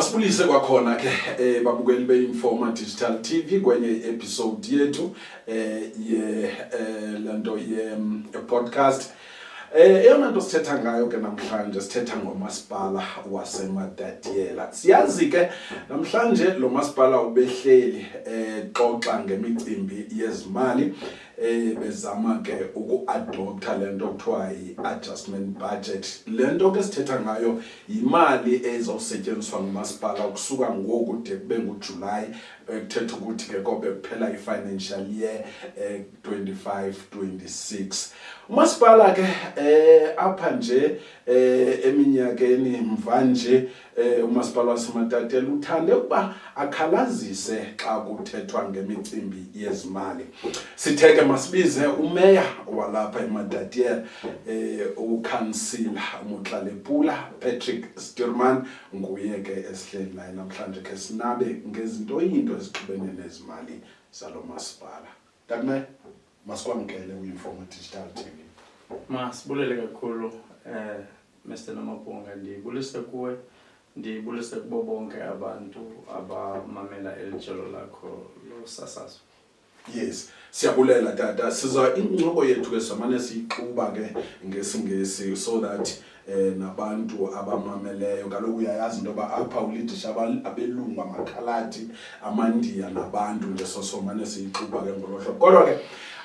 Masibulise kwakhona ke babukeli beInforma Digital TV kwenye episode yethu lento ye podcast. Eyona nto sithetha ngayo ke namhlanje sithetha ngomasipala waseMadadiyela. Siyazi ke namhlanje lo masipala ubehleli xoxa ngemicimbi yezimali bezama ke uku-adopta lento kuthiwa yi-adjustment budget. Lento ke sithetha ngayo imali ezosetshenziswa ngumasipala ukusuka ngoku de kube nguJuly kuthetha ukuthi ke kobe kuphela i-financial year 25-26. Umasipala ke apha nje eminyakeni mvanje umasipala waseMadadiyela uthande ukuba akhalazise xa kuthethwa ngemicimbi yezimali. Sitheke masibize umeya walapha eMadadiyela ukhansila uMotlalepula Patrick Stuurman nguye ke esihleli naye namhlanje ke sinabe ngezinto ezixubene nezimali zalo masipala. Takme masikwamkele uInforma Digital TV. Masibulele kakhulu Mr. Nomabonga, ndibulise kuwe, ndibulise kubo bonke abantu abamamela elijelo lakho losasazo. Yes, siyabulela tata. Siza incoko yethu ke samane siyixuba ke ngesingesi so that nabantu abamameleyo kaloku uyayazi into ba apha ulidisha abelungu amakhaladi amandiya nabantu nje sosomane siyixuba ke ngolohlo. Kodwa ke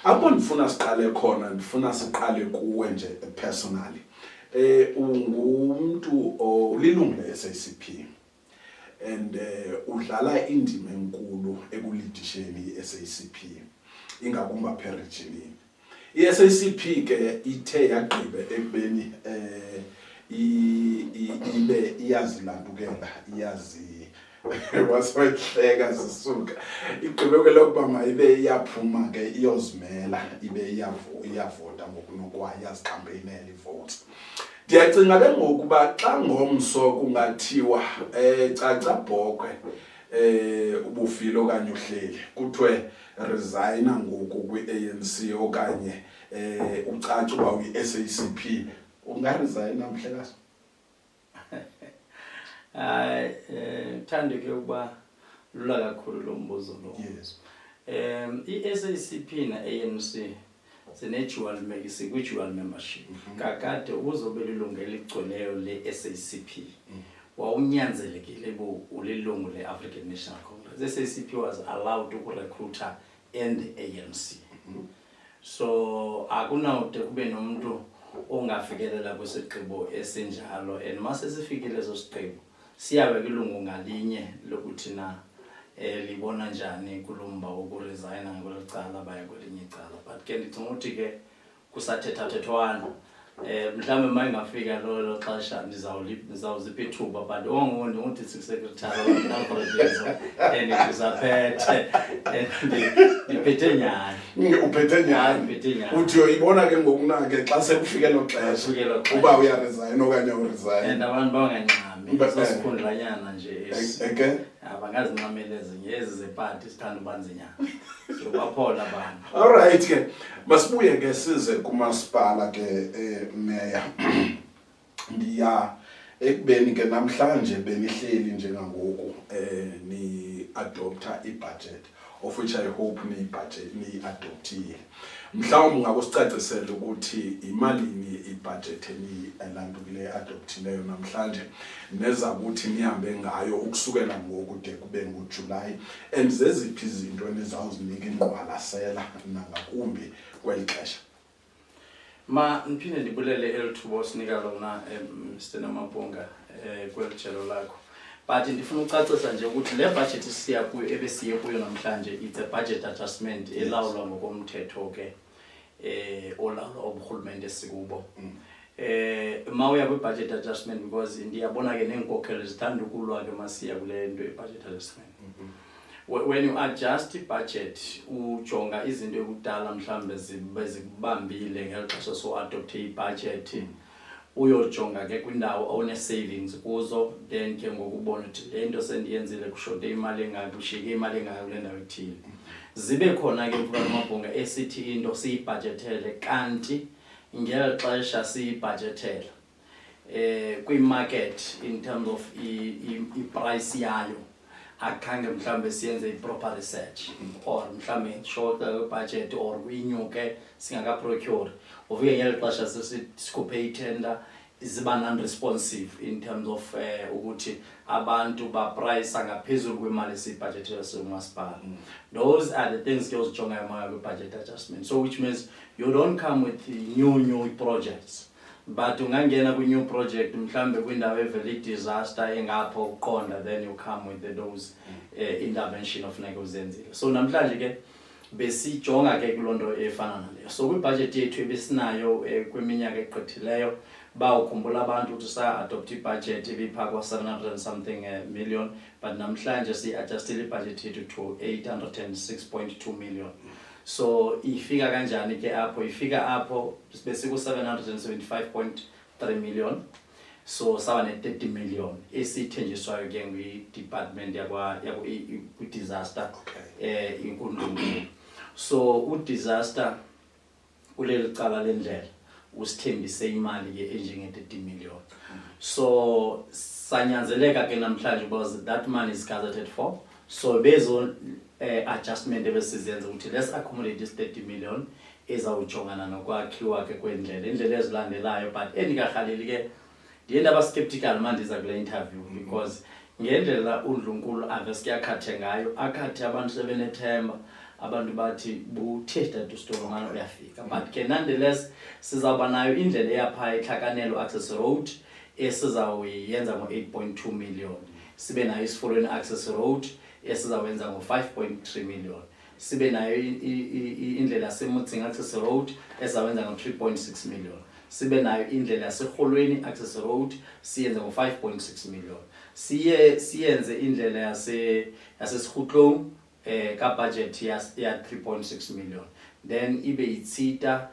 apho ndifuna siqale khona ndifuna siqale kuwe nje personally. Ungumuntu olilungu leSACP and udlala indima enkulu ekulidisheni iSACP ingakumba peregini. iSACP ke ithe yagqibe ekubeni ibe iyazilandukela iyazi wasehleka sisuka igqibe ke lokuba mayibe iyaphuma ke iyozimela ibe iyavota ngokunokwayo iyazicampaignela ivotes. Ndiyacinga ke ngokuba xa ngomso kungathiwa caca bhokwe ubufile okanye uhleli kuthiwe resign ngoku kwi-ANC okanye ucaca uba uyi-SACP ungaresign mhlekazi? Thande ke ukuba lula kakhulu lo mbuzo lo. Yes. I-SACP na-ANC sine-dual membership. Kakade uzobe lilungu eligcweleyo le-SACP. Wawunyanzelekile ulilungu le-African National Congress. SACP was allowed to recruiter and the ANC. So akunawude kube nomuntu ongafikelela kwisigqibo esinjalo, and mase sifikile leso sigqibo siyabe kulungu ngalinye lokuthi na libona njani kulumba ukuresign ngolocala baya kwelinye icala. But ke ndicinga ukuthi ke kusathethathethwana mhlawumbe mayingafika lo xesha ndizawuzipha ithuba, but ongondi uthi secretary ndizaphethe ndiphethe nyani. Uphethe nyani uthi uyibona ke ngokunake xa sekufike lo xesha uba uyaresign okanye uresign and abantu bangancami sosikhundlanyana nje abangazincamela ezi zepati sithanda ubanzinyana so baphola abantu. All right ke masibuye ke size kumasipala ke meya ndiya ekubeni ke namhlanje benihleli njengangoku ni adopta i-budget of which I hope ni adoptile. Mhlawumbe ngakusicacisela ukuthi imalini i-budget enilandukile adoptileyo namhlanje neza ukuthi nihambe ngayo ukusukela ngoku de kube nguJuly, and zeziphi izinto enizawuzinika ingqwalasela nangakumbi kweli xesha. Ndiphinde ndibulele elithuba sinika lona Mr. Nomabonga kwelijelo lakho. But ndifuna ucacisa nje ukuthi le budget siya kuyo ebesiye kuyo namhlanje it's a budget adjustment elawulwa ngokomthetho ke olawulwa ubuhulumende sikubo. Mawuya kwi-budget adjustment because ndiyabona ke nenkokhelo zithanda ukulwa ke masiya kule nto i-budget adjustment. When you adjust i-budget ujonga izinto ekudala mhlawumbe zikubambile ngeli xesha so adopte i-budget uyojonga ke kwindawo one savings kuzo, then ke ngokubona ukuthi le nto sendiyenzile kushote imali engaka ushike imali engaka kule ndawo ethile. Zibe khona ke mfana Mabonga esithi into siyibudgetele kanti ngeli xesha siyibudgetela kwi-market in terms of i-price yayo akhange mhlambe siyenze i-proper research or mhlambe short budget or kuyinyuke singaka-procure ufike ngeli xesha sikhuphe itender ziba non-responsive in terms of ukuthi abantu baprice ngaphezulu kwemali esiyibudgetele somasipala. Those are the things ke uzijongayo maka kwi-budget adjustment, so which means you don't come with new projects but ungangena kwi-new project mhlambe kwindawo evele disaster engapho uqonda, then you come with those intervention of nekuzenzile. So namhlanje ke besijonga ke kulondo efana naleyo. So kwi-budget yethu ebesinayo kwiminyaka egqithileyo bawukhumbula abantu ukuthi sa-adopt i-budget ebipha kwa-700 and something million, but namhlanje si-adjustile i-budget yethu to 806.2 million. So ifika kanjani ke apho? Ifika apho besiku 775.3 million. So sawa ne-30 million esithenjiswayo ke kwi-department kwi-disaster inkundla. So u-disaster kuleli cala lendlela usithembise imali ke enjenge-30 million. So sanyanzeleka ke namhlanje because that money is gazetted for. So bezo adjustment ebesizenza ukuthi let's accommodate this 30 million ezawujongana nokwakhiwa ke kwendlela indlela ezilandelayo, but endingarhaleli ke ndiyenda skeptical mandiza kule interview because ngendlela uNdlunkulu ave sikuyakhathe ngayo akhathe abantu sebenethemba, abantu bathi buthetha to store ngalo uyafika, but ke nonetheless sizawuba nayo indlela eyapha eThlakanelo access road esizawuyenza ngo-8.2 million, sibe nayo isifolweni access road esizawenza ngo-5.3 million, sibe nayo indlela yaseMutsing access road ezawenza ngo-3.6 million, sibe nayo indlela yaseRholweni access road siyenze ngo-5.6 million, siyenze indlela yasesirhutlong ka budget ya 3.6 million, then ibe yiTshita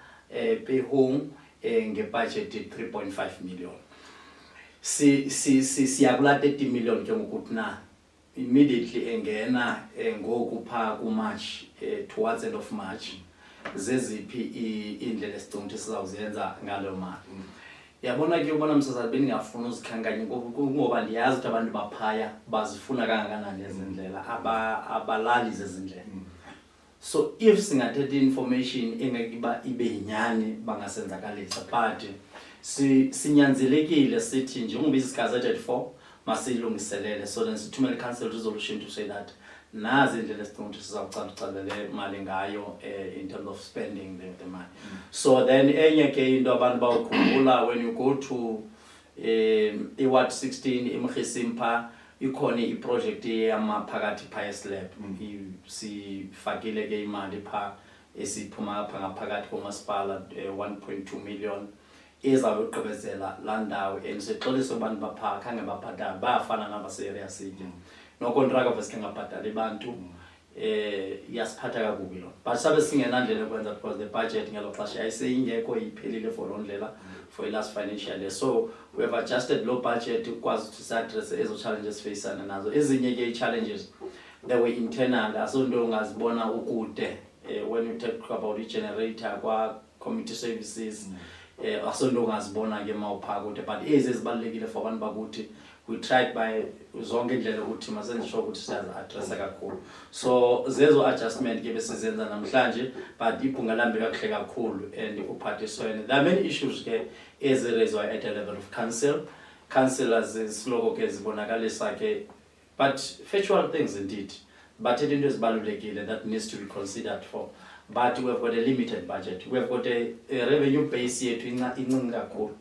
Pehong nge-budget 3.5 million. Siyakula 30 million ke ngokuthi na immediately engena ngoku pha ku-March towards end of March zeziphi indlela esicinga ukuthi sizawuzenza ngalo mali. Yabona ke ubona msazali beningafuna uzikhankanye ngoba ndiyazi ukuthi abantu baphaya bazifuna kangakanani ezindlela abalali zezindlela. So if singathetha information engekiba ibe yinyani bangasenzakalisa, but sinyanzelekile sithi njengoba is-gazetted for masilungiselele, so then sithumele council resolution to say that nazi indlela esicinga ukuthi sizawucalucalele imali ngayo in terms of spending the money. So then enye ke into abantu bawukhumbula when you go to iward 16 eMkhisimpa ikhona iproject yamaphakathi pha eSlab, sifakile ke imali pha esiphuma pha ngaphakathi komasipala 1.2 million ezawuqhubezela landawo andisexolisa abantu bapha khange babhatala bayafana nabase-area city no contract of ngabhatala abantu yasiphatha kakubi lo, but sabe singenandlela yokwenza because the budget ngelo xesha yayiseyingekho iphelile for loo ndlela for last financial year. So we have adjusted low budget ukwazi ukuthi si-address ezo challenges facana nazo. Ezinye ke i-challenges they were internal, asonto ungazibona ukude when you talk about i-generator kwa-community services asonto ungazibona ke mawuphaka ukuthi, but ezibalulekile for abantu bakuthi we tried by zonke indlela ukuthi masenze sure ukuthi siyazi-addressa kakhulu. So zezo adjustment ke besizenza namhlanje, but ibhunga lambe kakuhle kakhulu and uphathisweni. There are many issues ke eziraiswa at a level of council. Councillors isiloko ke zibonakalisa ke, but factual things indeed, but into ezibalulekile that needs to be considered for. But we have got a limited budget. We have got a revenue base yethu incinci kakhulu.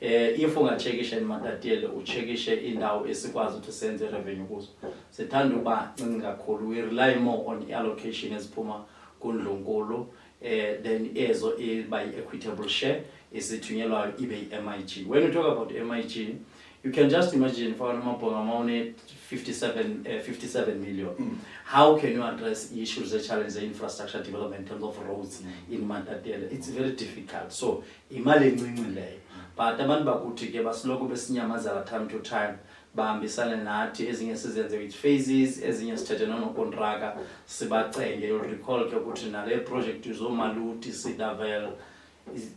If ungachekisha iMatatiyela uchekishe indawo esikwazi ukuthi senze revenue kuzo, sithanda uba ncinci kakhulu. We rely more on allocation eziphuma kuNdlunkulu, then ezo by equitable share esithunyelwayo ibe i-MIG. When you talk about MIG, you can just imagine for amount 57 million. How can you address issues that challenge the infrastructure development in terms of roads in Matatiyela? It's very difficult. So imali encinci leyo. But abantu bakuthi ke basiloko besinyamazela time to time bahambisana nathi, ezinye sizenze with phases, ezinye sithethe nokontraka sibacenge. You'll recall ke ukuthi nale project uzomaluti Cedarville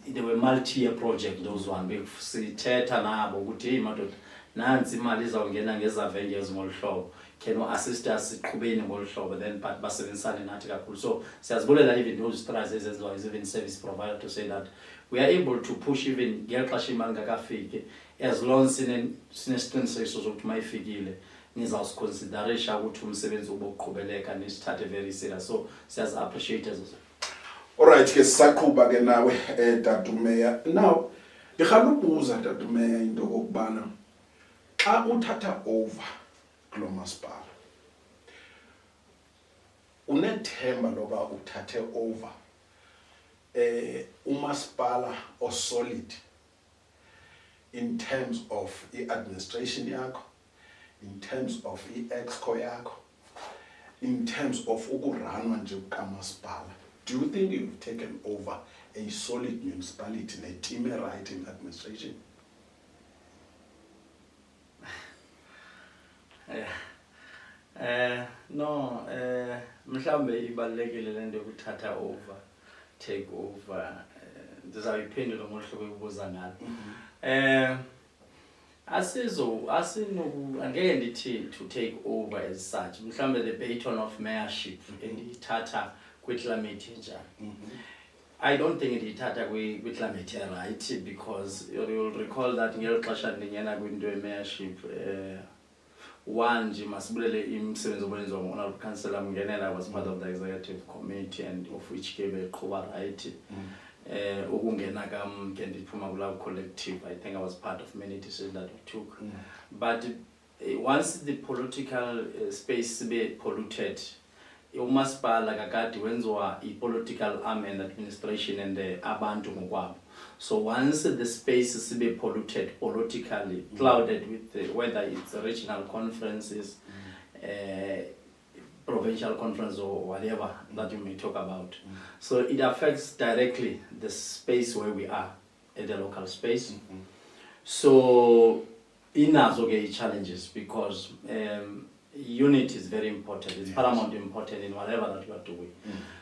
They were multi-year project, those one. Sithetha nabo ukuthi hey madoda nansi imali izawungena ngezavengers ngolu hlobo. Can you assist us siqhubeni ngolu hlobo then but basebenzisane nathi kakhulu. So siyazibulela even those strides ezenziwa is even service provider to say that we are able to push even ngexesha imali ngakafiki as long as sinesiqinisekiso sokuthi mayifikile nizawusiconsiderisha ukuthi umsebenzi uboqhubeleka nisithathe very serious. So siyazi appreciate as Alright ke sisaqhubha ke nawe Dadu Meya. Now ngikhalubuza Dadu Meya into kokubana xa uthatha over kulo masipala unethemba loba uthathe over umasipala o solid in terms of administration yakho, in terms of exco yakho, in terms of ukuranwa nje kamasipala. Do you think you've taken over a solid municipality and a team right in administration? No, mhlambe ibalekile lento ukuthatha over, take over. Ndizayiphendula ngohlobo ekubuza ngalo. Angeke ndithi to take over as such. Mhlambe the baton of mayorship endiyithatha kwiclimate enjani. I don't think ndiyithatha kwiclimate right because you'll recall that ngelo xesha ndingena kwinto ye-mayorship one nje masibulele imsebenzi obenziwa ngo-honorable councillor Mngenela was part of the executive committee and of which ke beqhuba right. Ukungena kam ke ndiphuma kula collective, I think I was part of many decisions that we took. But once the political space be polluted, umasipala kakade wenziwa i-political arm and administration and abantu ngokwabo. So once the space sibe polluted politically, clouded with whether it's regional conferences, provincial conference or whatever that you may talk about. So it affects directly the space where we are, at the local space. So inazo ke challenges because unity is very important. It's paramount important in whatever that you are doing.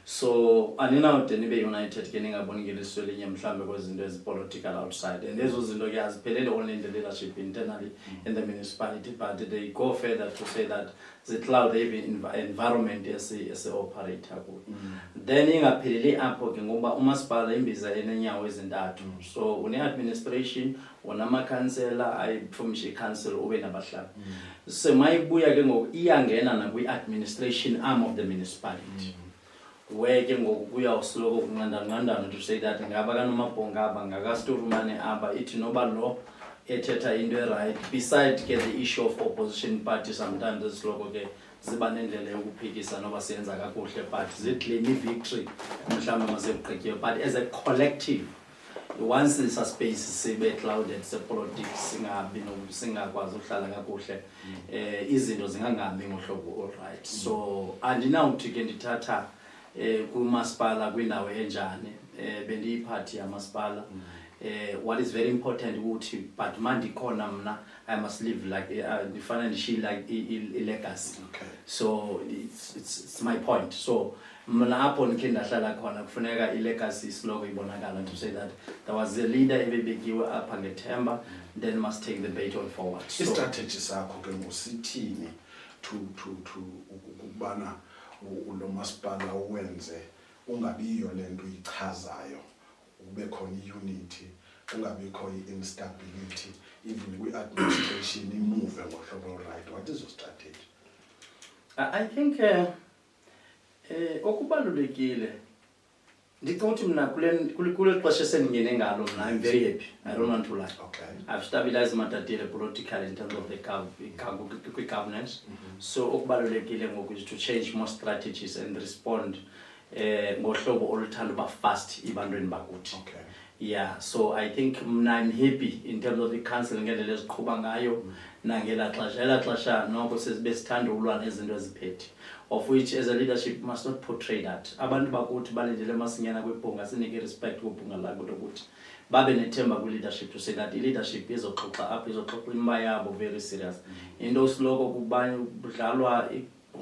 So anina udenibe united ke ningaboni ngeliswelinye mhlambe kwezinto political outside, and lezo zinto ke aziphelele only in the leadership internally in the municipality, but they go further to say that the cloud even environment as a operator good. Then ingapheleli apho ke ngoba umasipala imbiza enenyawo ezintathu. So une administration, unama councillor, ayiformishe council ube nabahlali. So mayibuya ke ngoku iyangena na kwi administration arm of the municipality. Where ke ngoku kuya usiloko kunqandana to say that ngaba kaNomabhonga aba ngakasturumane aba ithi noba lo ethetha into right beside ke the issue of opposition party sometimes esiloko ke ziba nendlela yokuphikisa noba siyenza kakuhle but ziclaim victory mhlawumbe masekuqhityiwe, but as a collective once this space sibe clouded se politics singabi singakwazi ukuhlala kakuhle izinto zingangahambi ngohlobo all right. So andinawuthi ke ndithatha kumasipala kwindawo enjani bendiyiphathi yamasipala. What is very important ukuthi but mandikhona mna I must live like ndifana ndishile like a legacy. Okay. So it's my point. So mna apho ndikhe ndahlala khona kufuneka ilegacy isiloko ibonakala to say that there was a leader ebebekiwe apha ngethemba then must take the baton forward. So strategy sakho ke ngosithini to ukubana lo masipala uwenze ungabiyo lento ichazayo, ube khona iunity, ungabikho instability even kwi administration imove ngohlobo right. What is your strategy? I think okubalulekile ndicinga ukuthi mna kule xesha sendingene ngalo mna I'm very happy. I don't want to lie. Okay. I've stabilized Matatele politically in terms of the governance. So okubalulekile ngoku is to change more strategies and respond ngohlobo oluthanda uba fast ibantwini bakuthi. Okay. Yeah, so I think I'm happy in terms of the council ngendlela eziqhuba ngayo nangela xesha noko sesibesithanda ulwana ezinto eziphethe, of which as a leadership must not portray that abantu bakuthi balindele masingena kwibhunga sinike respect kwibhunga lakho ukuthi babe nethemba kwi-leadership to say that i-leadership izoxoxa apha izoxoxa imba yabo very serious. Into osiloko kubanye budlalwa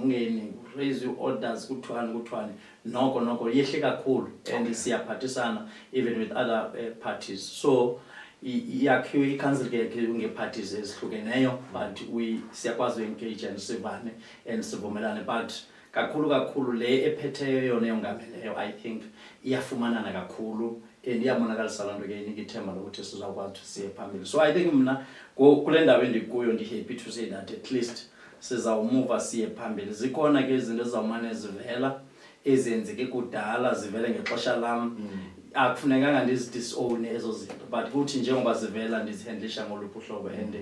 ungeni raise your orders kuthiwani noko yehle kakhulu and siyaphathisana even with other parties. So yakhiwe i-council ke yakhiwe nge-parties ezihlukeneyo but siyakwazi u-engage and sivane and sivumelane but kakhulu le ephetheyo yona eyongameleyo I think iyafumanana kakhulu and iyabonakalisa loo nto ke inika ithemba lokuthi sizawukwazi ukuthi siye phambili. So I think mna kule ndawo endikuyo ndi-happy to say that at least sizawumuva siye phambili. Zikhona ke izinto ezizawumane zivela ezenzeke kudala zivele ngexesha lam akufunekanga ndizidisown ezo zinto but kuthi njengoba zivela ndizihandlisha ngoluphi uhlobo and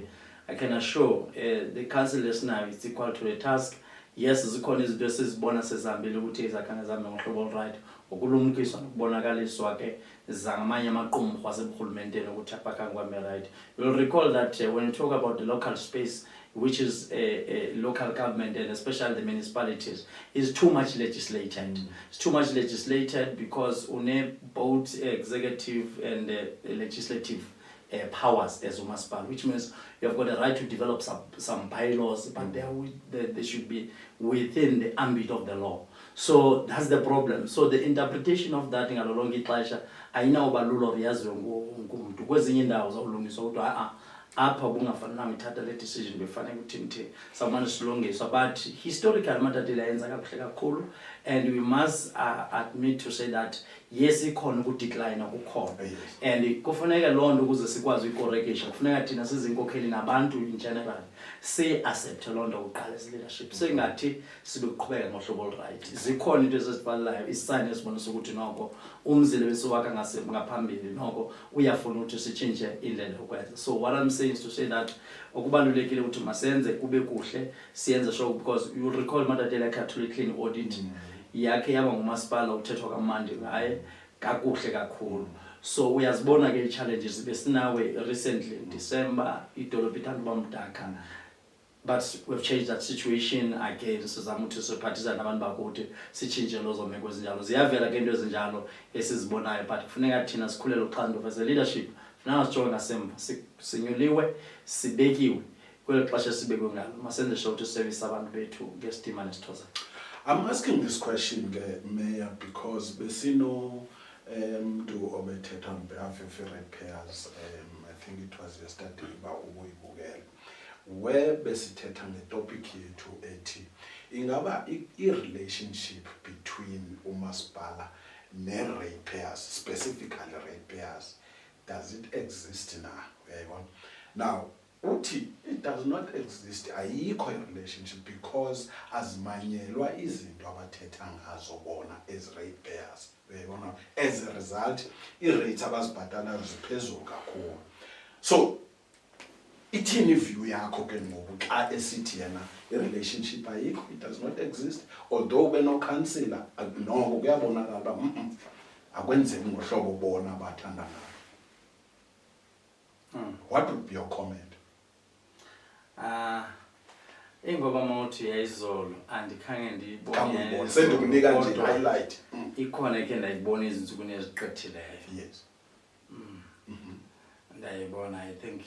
I can assure the council esinayo it's equal to the task. Yes, zikhona izinto esizibona sezihambile ukuthi izakhanga zami ngohlobo olright ngokulumkiswa nokubonakaliswa ke zangamanye amaqumrhu aseburhulumenteni ukuthi aphakanga kwami right. You'll recall that when you talk about the local space, which is local government and especially the municipalities, is too much legislated. It's too much legislated because une both executive and legislative powers as umasipala, which means you have got a right to develop some bylaws, but they should be within the ambit of the law. So that's the problem. So the interpretation of that ngalo lonke ixesha ayinawuba lula yaziwe ngumuntu. Kwezinye indawo zawulungiswa ukuthi apha bungafanelanga ithatha le decision befanele ukuthi someone silungiswa, but historically amatatile ayenza kakuhle kakhulu and we must admit to say that yes ikhona ukudecline kukhona and kufuneka loo nto ukuze sikwazi uyicorrection kufuneka thina sizinkokheli nabantu in general accept loo nto kuqala leadership singathi sibe kuqhubeka ngohlobo olright. Zikhona into ezifanayo isign esibonisa ukuthi noko umzile wesiwaka ngaphambili noko uyafuna ukuthi sichange indlela yokwenza. So what I'm saying is to say that okubalulekile ukuthi masenze kube kuhle siyenze sure because you recall Matatela Catholic Clean Audit yakhe yaba ngumasipala uthethwa kamandi ngaye kakuhle kakhulu. So uyazibona ke challenges besinawe recently in December idolophu ithanda bamdaka, but we've changed that situation again. Sizama ukuthi siphathisa nabantu bakuthi sichinje lozo meko ezinjalo ziyavela ke into ezinjalo esizibonayo, but kufuneka thina sikhulele uxanduva as a leadership funeka sijonge ngasemva sinyuliwe sibekiwe kwelo xesha sibekwe ngalo masenze sure ukuthi service abantu bethu ngesidima nesithoza. I'm asking this question, Mayor, because besino mntu obethetha on behalf of ratepayers, I think it was yesterday ubuyibukele where besithetha ngetopic yethu ethi ingaba i-relationship between umasipala ne-ratepayers, specifically ratepayers, does it exist now? Now uthi it does not exist, ayikho relationship because azimanyelwa izinto abathetha ngazo bona as ratepayers. As a result i-rates abazibhatala ziphezulu kakhulu. So ithini view yakho ke ngoku xa esithi yena i-relationship ayikho, it does not exist, although beno-councillor noko kuyabonakala uba akwenzeki ngohlobo bona abathanda ngalo. What would be your comment? Ingoba mawuthi yayizolo andikhange ndiyibone sendikunika nje highlight ikhona ke ndayibona izinsukwini eziqethileyo. Yes. Ndayibona I think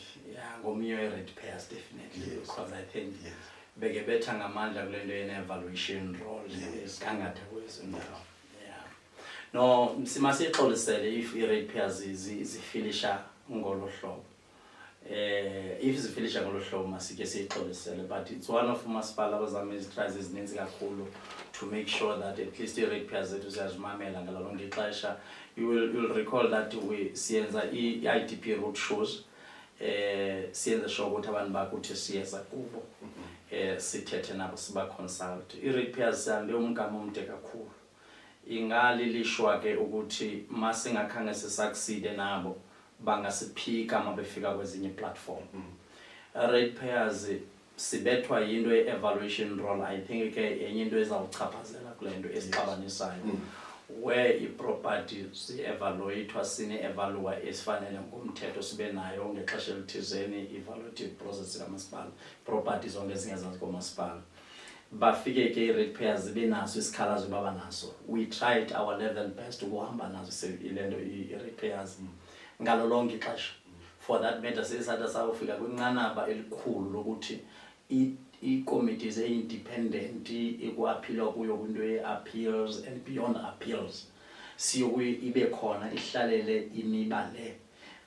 ngomnye we-ratepayers definitely, because I think yes, beke betha ngamandla kule nto yene-evaluation role esigangatha kwezindawo. No simasixolisele if i-ratepayers zifilisha ngolo hlobo. If zifilisha ngolo hlobo masike siyixolisele, but it's one of umasipala abazama izitries ezininzi kakhulu to make sure that at least i-ratepayers zethu ziyazimamela ngalo lonke ixesha. You will recall that we siyenza i-IDP road shows, siyenza sure ukuthi abantu bakuthi siyeza kubo sithethe nabo siba consult. I-ratepayers sihambe umgama omde kakhulu, ingalilishwa ke ukuthi masingakhange sisucceed nabo bangasiphika mabefika kwezinye platform. Ratepayers sibethwa yinto ye-evaluation role, I think ke enye into ezawuchaphazela kule nto esixabanisayo, where i-property si-evaluatwa sine-evalua esifanele ngomthetho sibe nayo ngexesha elithizeni i-evaluative process kamasipala, property zonke ezingezantsi komasipala. Bafike ke i-ratepayers zibe naso isikhalazo baba naso. We tried our level best ukuhamba nazo ile nto i-ratepayers ngalo lonke ixesha. For that matter sesatha sawufika kwinqanaba elikhulu lokuthi i-committees e-independent ekuaphila kuyo kwinto ye-appeals and beyond appeals siyokuye ibe khona ihlalele imiba le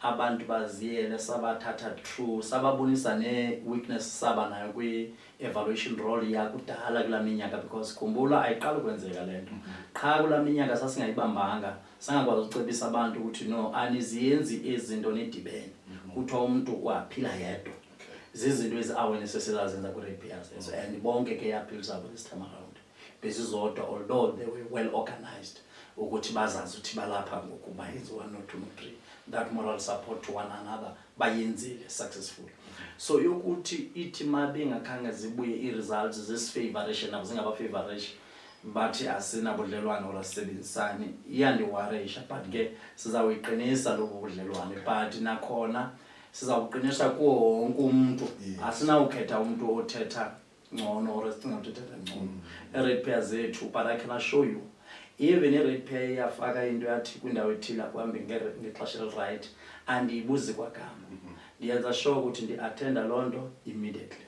abantu baziyele sabathatha through sababonisa ne-weakness saba nayo kwi-evaluation role yakudala kula minyaka because khumbula ayiqala ukwenzeka le nto qha kula minyaka sasingayibambanga sangakwazi ukucebisa abantu ukuthi no aniziyenzi izinto nedibene kuthiwa umuntu waphila yedwa zizinto ezi-awareness esizazenza kwi-repairs and bonke ke appeals abo this time around bezizodwa although they were well organized ukuthi bazazi ukuthi balapha ngokuba yenze 1 no 2 no 3 that moral support to one another bayenzile successful so yokuthi ithi mabe ngakhange zibuye i-results zisifavoration nabo zingabafavoration bathi asinabudlelwane olasebenzisani iyandiwaresha but ke sizawuyiqinisa lobu budlelwane but nakhona sizawuqinisa kuwo wonke umuntu asinawukhetha umuntu othetha ngcono or esingothetha ngcono e-repair zethu but I can assure you even i-repair yafaka into yathi kwindawo ethile kuhambe ngexesha right andiyibuzi kwagama ndiyenza sure ukuthi ndi-attenda loo nto immediately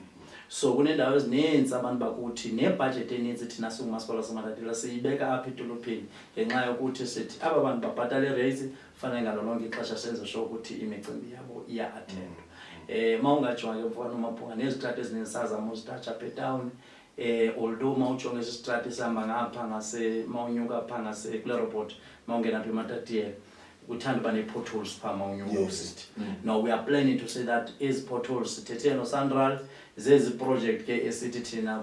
so kunendawo ezininzi abantu bakuthi nebudget eninzi thina singumasipala saMatatiele siyibeka apha edolophini ngenxa yokuthi sithi aba bantu babhatala i-raise fanele ngalo lonke ixesha senze sure ukuthi imicimbi yabo iya-attendwa mawungajonga ke mfana uMaphunga nezitrato ezininzi sazama uzitatsha apha etown although mawujonga esi strato esihamba ngapha mawunyuka phaa kule robot mawungena apha eMatatiele uthanda uba nee-potholes phaa mawunyuka usithi no we are planning to say that ezi potholes sithethe noSANRAL zezi project ke esithi thina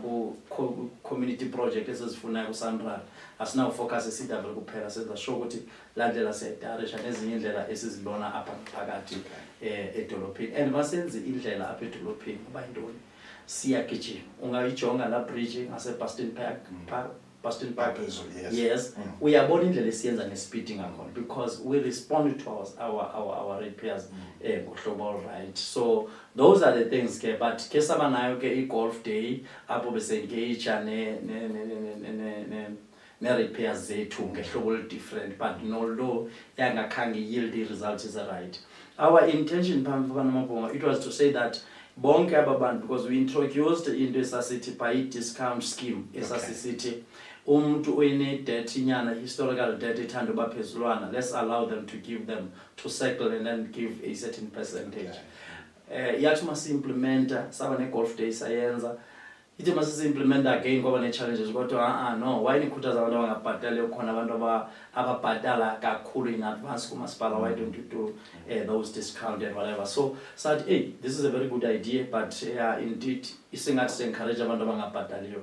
ku-community project esizifunayo kuSANRAL asinawufocus esidavele kuphela senza sure ukuthi laa ndlela siyayitarisha nezinye iindlela esizibona apha phakathi edolophini and masenze indlela apha edolophini uba yintoni siyagijima ungayijonga la bridge ngase-Boston Park yes uyabona indlela esiyenza ne-speeding ngakhona because we respond to our repairs ngohlobo right so those are the things ke but ke saba nayo ke i-golf day apho bese-engaja ne-repairs zethu ngehlobo different but although yangakhange yield i-results ezi-right our intention phambi Mabonga it was to say that bonke aba bantu because we introduced into esasithi by discount scheme esasisithi umuntu oyine-debt inyana historical debt ethanda uba phezulwana let's allow them to give them to settle and then give a certain percentage yathi masi-implementa saba ne-golf day sayenza ithi masisi-implementa again kwaba ne-challenges kodwa no why nikhuthaza abantu abangabhatali khona abantu ababhatala kakhulu in advance kumasipala why don't you do those discount and whatever so said hey this is a very good idea but indeed isingathi se-encourage abantu abangabhataliyo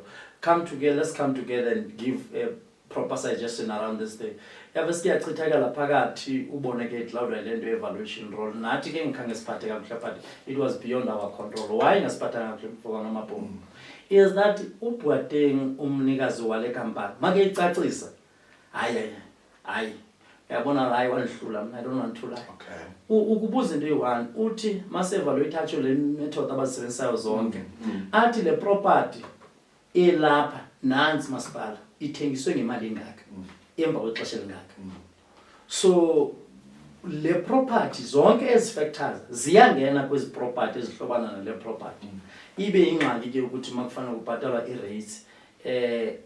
let's come together and give a proper suggestion around this thing yave siyachithakala phakathi ubone ke ihlawula le nto evaluation role nathi ke ngikhange siphathe kakuhle but it was beyond our control why ngasiphathanga kakuhle mfokana Mabonga is that uBoateng umnikazi wale kampani make icacisa hayi yabona la aywanhlula I don't want to lie ukubuza into eyi-1 uthi mase-evaluate atsho le method abazisebenzisayo zonke athi le property elapha nansi masipala ithengiswe ngemali engaka emva kwexesha elingaka so le property zonke ezi factors ziyangena kwezi property ezihlobana nale property ibe ingxaki ke ukuthi makufanele kubhatalwa i-rates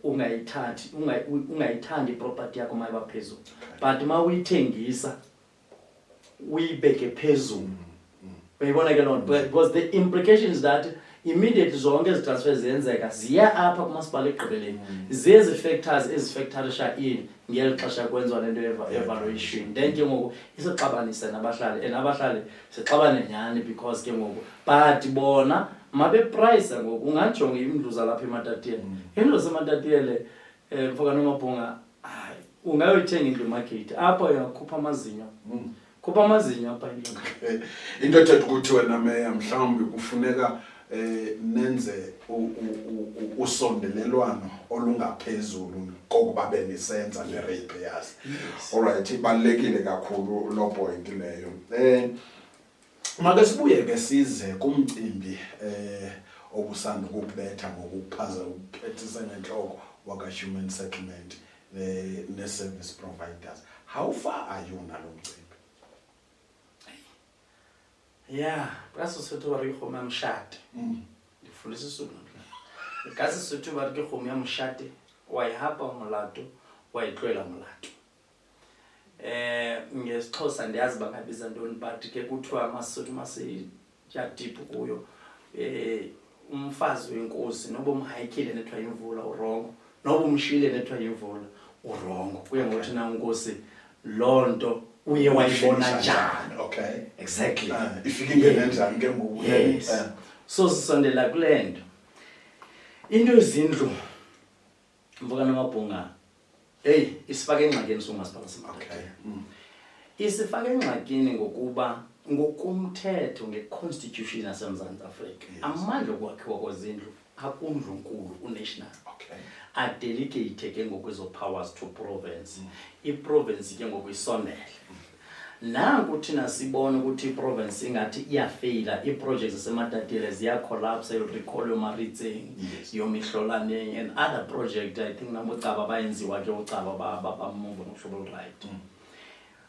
ungayithandi iproperty yakho mayiba phezulu but mawuyithengisa uyibeke phezulu uyibona ke loo nto because the implication is that immediately zonke ezi-transfer ziyenzeka ziya apha kumasipala ekugqibeleni zezi factors ezifactorisha in ngeli xesha kwenziwa le nto evaluation then ke ngoku isixabanise nabahlali and abahlali sixabane nyhani because ke ngoku but bona mabeprice ngoku ungajonga indlu zalapha eMatatiele indlu zaseMatatiele mfokana Mabonga ungayoyithenga indlu emarket apha uyakhupha amazinyo khupha amazinyo apha into ethetha ukuthi wena meya mhlawumbi kufuneka nenze usondelelwano olungaphezulu kokuba benisenza ne-repairs alright ibalulekile kakhulu lo point leyo make sibuye ke size kumcimbi obusanda ukubetha ngokuphaza ukuphethisa ngenhloko waka-human settlement ne-service providers how far are you nalo mcimbi yeah ngaso sethu bari khoma mshado ndifundisa isizulu ka Sesotho ba re ke kgomo ya moshate wa e hapa molato wa e tloela molato. NgesiXhosa ndiyazi bangabiza ntoni but ke kuthiwa amaSotho masejadipu kuyo umfazi wenkosi noba umhayikile nethwa imvula urongo noba umshile nethwa imvula urongo kuye ngokuthi na unkosi lonto uye wayibona njani. Okay, exactly. Ifike ngenjani ke ngoku? Yes. So sisondela kulento into ezindlu mvuka namabhunga isifake engxakini somasipala seMakhaya. Isifake engxakini ngokuba ngokumthetho ngeconstitution yaseMzantsi Afrika amandla okwakhiwa kwezindlu akuNdlunkulu unational. Okay. Adelegate ke ngokwezo powers to province. I-province ke ngokuyisondela. Nanku thina sibona ukuthi i-province ingathi iyafeyila, i-projects zasematatele ziyacollapse, you recall yoMaritseng, yoMihlolane and other project I think namucaba bayenziwa ke ucaba bamove ngohlobo right.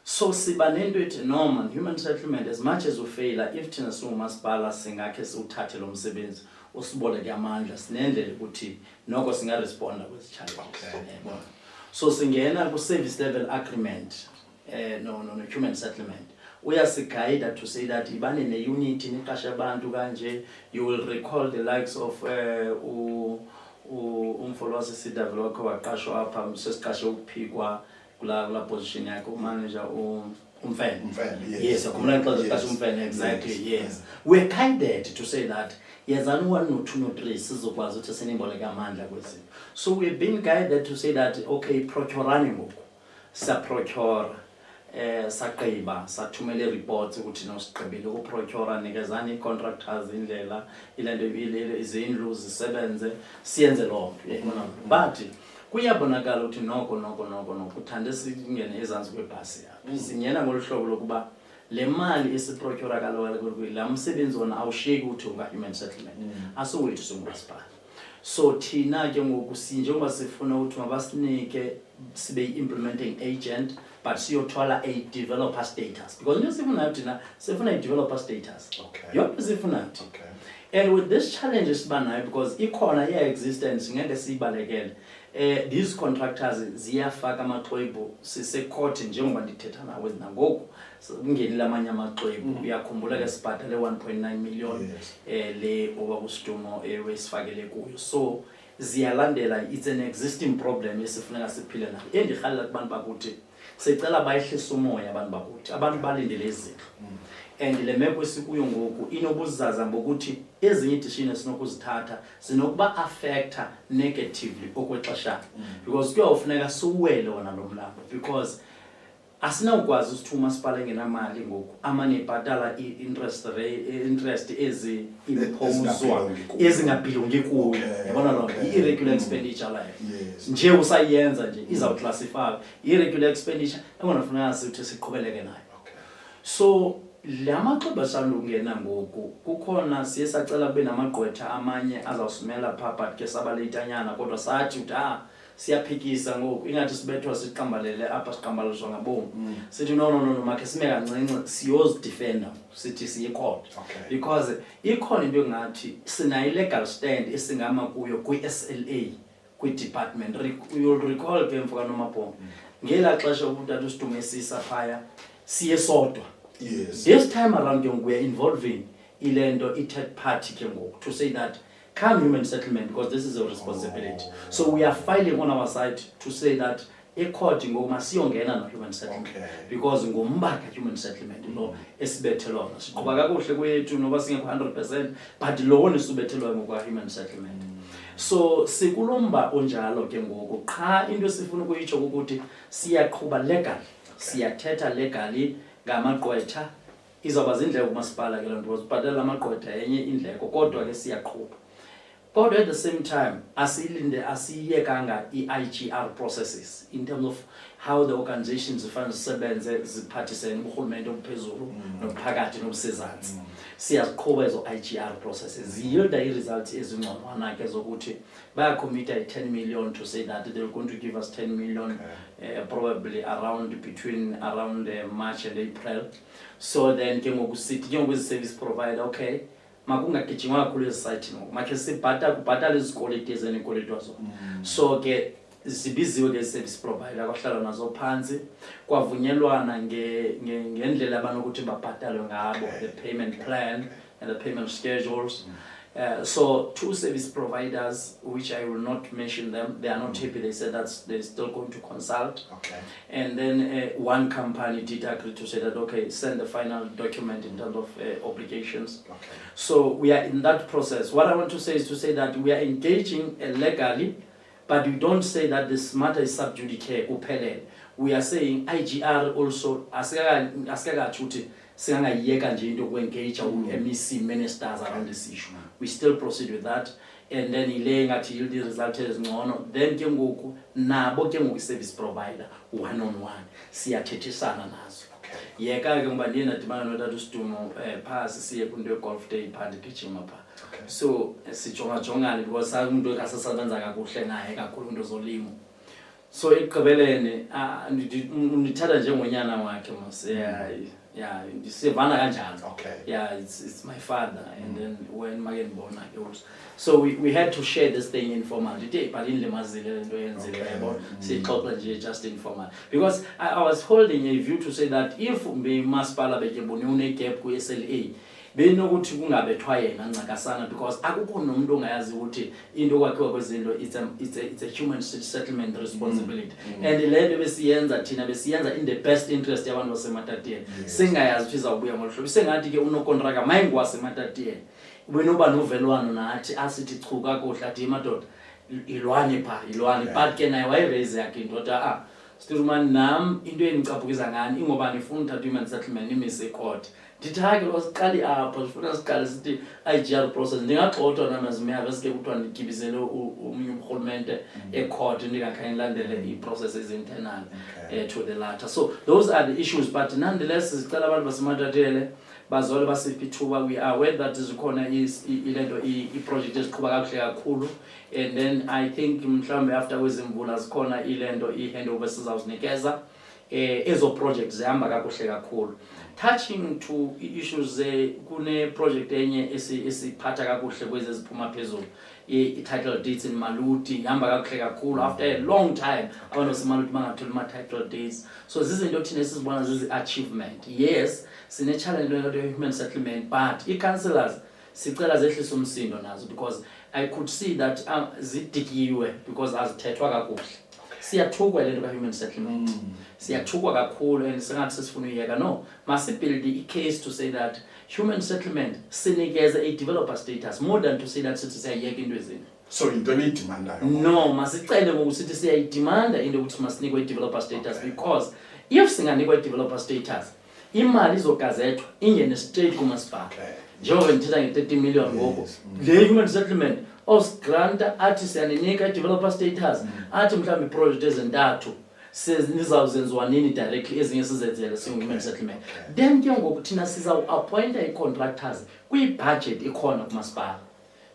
So siba nento ethi noma human settlement as much as ufaila if thina singumasipala singakhe siwuthathe lo msebenzi usiboleke amandla sinendlela ukuthi noko singaresponda kwezi challenges. So singena ku service level agreement no human settlement uyasigayida to say that ibane ne unit niqasha abantu kanje. You will recall the likes of umfolwase sidevelop waqashwa apha sesiqashe ukuphikwa kula position yakhe manager umfene. Yes, akumla xesha umfene exactly. Yes, we're guided to say that yazani 1 no 2 no 3 sizokwazi ukuthi sinimboleke amandla kwezinto. So we've been guided to say that okay procurani ngoku sa procure saqeba sathumela reports ukuthi nosiqebile ku procure nikezani contractors indlela ilento izindlu zisebenze siyenze lo yayibona. But kuyabonakala ukuthi noko kuthande singene ezantsi kwebhasi yakho sinyena ngolhlobo lokuba le mali esiprocure kalokho la msebenzi wona awusheki ukuthi unga human settlement asowethu somasipala. So thina ke ngoku njengoba sifuna ukuthi mabasinike sibe implementing agent but siyothwala a developer status because nje sifuna thina sifuna a developer status. Yonke sifunathi. And with this challenges banayo because ikhona existence ngeke sibalekele these contractors ziyafaka amaxwebhu sisecourt njengoba ndithetha nawe nangoku kungenile amanye amaxwebhu uyakhumbula ke sibhatale 1.9 million le owakusidumo wesifakele kuyo. So ziyalandela it's an existing problem esifuneka siphile nayo endirhalela kubantu bakuthi sicela bayehlisa umoya abantu bakuthi abantu balindele izindlu. And le meko esikuyo ngoku inobuzaza ngokuthi ezinye decisions esinokuzithatha sinokuba affecta negatively okwexeshana because kuyofuneka siwele wona lo mlambo because asinawukwazi ukuthi umasipala engenamali ngoku amanye ibhatala interest eziimpomozwa ezingabhilongi kuyo yabona lo irregular expenditure layo nje usayenza nje izawuclassify irregular expenditure engonafuneka sithi siqhubeleke nayo. So lamaxhoba salungena ngoku kukhona siye sacela kube namagqwetha amanye azawusumela pha but ke sabaletanyana kodwa sathi uthi siyaphikisa ngoku ingathi sibethwa siqambalele apha siqambaliswa ngabomu sithi no makhe sime kancinci siyozidefenda sithi siye court because ikhona into engathi sina legal stand esingama kuyo kwi-SLA kwi-department. You'll recall ke mfoka nomabhongo ngela xesha ubuthatha usidumo esisa phaya siye sodwa. This time around we are involving ilento third party ke ngoku to say that come human settlement because this is a responsibility. So we are filing on our side to say that court ngoku masiyongena no human settlement because ngombaka human settlement lo esibethelwa siqhuba kakuhle kwethu noba singekho 100% but lo nesubethelwa ngokwa human settlement. So sikulomba onjalo ke ngoku qha into esifuna ukuyitsho ukuthi siyaqhuba legal siyathetha legally ngamagqwetha izawuba zindleko kumasipala ke lonto uzibhatalela amagqwetha enye indleko kodwa ke siyaqhuba. But at the same time asiyekanga i-IGR processes in terms of how the organizations zifanele zisebenze ziphathisene noburhulumente obuphezulu nophakathi nobusezantsi siyaziqhuba ezo IGR processes yielda i-results ezingconywana ke zokuthi bayacommita i-10 million to say that they're going to give us 10 million probably between March and April. So then ke ngoku sithi ke ngoku service provider okay makungagijimwa kakhulu esite ngoku makhe kubhatala izikweleti ezenekweletwa zo so ke zibiziwe ke service provider kwahlala nazo phansi kwavunyelwana ngendlela abanokuthi babhatalwe ngabo the payment plan and the payment schedules. So 2 service providers, which I will not mention them, they are not happy. They said that they're still going to consult. Okay. And then one company did agree to say that, okay, send the final document in terms of obligations. Okay. So we are in that process. What I want to say is to say that we are engaging legally, but we don't say that this matter is sub judice uphelele. We are saying IGR also asikachuthi singangayeka nje into engage MEC ministers around this issue. We still proceed with that, and then ile ngathi yield result ezingcono, then ke ngoku nabo ke ngoku service provider one on one siyathethisana nazo. Yeka ke ngoba ndiye nadibana notata Sidumo phasi siye kwinto golf day phandi gijima pha. So sijonga because umuntu akasasebenza kakuhle naye kakhulu into zolimo. So ekugqibeleni ndithatha njengonyana wakhe mos. Yeah, ndisivana kanjalo. Okay. Yeah, it's my father, and then when makenibona also. So we had to share this thing informal. But in lemazile into yenzile yabo sixoxa nje just informal. Because I was holding a view to say that if masipala bekebone une gap ku SLA benokuthi kungabethwa yena ncakasana because akukho nomuntu ongayazi ukuthi into kwakhiwa kwezinto it's a human settlement responsibility. And le nto besiyenza thina besiyenza in the best interest yabantu basematatiyeni singayazi ukuthi izawubuya ngolhlobo sengathi ke unokontraka mayingwasematatiyeni benoba novelwano nathi asithi chuka kuhle athi madoda ilwane but ke naye wayiraise yakhe indoda Sturman nam into endicaphukiza ngani ingoba nifuna uthatha human settlement imise court ndithake losiqali apha sifuna siqale sithi IGR process ndingagxothwa namazimeya besike kuthiwa ndikibizele umnye urhulumente ecourt ndingakhange ndilandele i-processes internal to the latter. So those are the issues, but nonetheless sicela abantu basematatele bazole basiphi ithuba. We are aware that zikhona ilento i-project eziqhuba kakuhle kakhulu, and then I think mhlawumbe after kwezimvula zikhona ilento i-handover sizawuzinikeza ezo projects zihamba kakuhle kakhulu. Touching to issues kune project enye esiphatha kakuhle kwezi ziphuma phezulu i-title deeds in Maluti ihamba kakuhle kakhulu after a long time abantu baseMaluti bangatholi ma-title deeds. So zizinto thina esizibona zizi-achievement. Yes, sine-challenge ye-human settlement, but i-councillors sicela zehlisa umsindo nazo because I could see that zidikiwe because azithethwa kakuhle. Siyathukwa lento ka-human settlement. Siyathukwa kakhulu and singathi sesifuna uyeka. No, masibuild i-case to say that human settlement sinikeza a developer status more than to say that sithi siyayeka into ezinto. So into eniyidimandayo? No, masicele ngokusithi siyayidimanda into ukuthi masinikwe i-developer status because if singanikwa i-developer status imali izogazethwa ingene straight kumasipala. Njengoba ndithetha nge-30 million ngoku le human settlement osgranta athi siyaninika i-developer status athi mhlawumbe i-project ezintathu nizawuzenziwa nini directly ezinye sizenzele singu-human settlement. Then ke ngoku thina sizawu-appointa i-contractors kwi-budget ikhona kumasipala.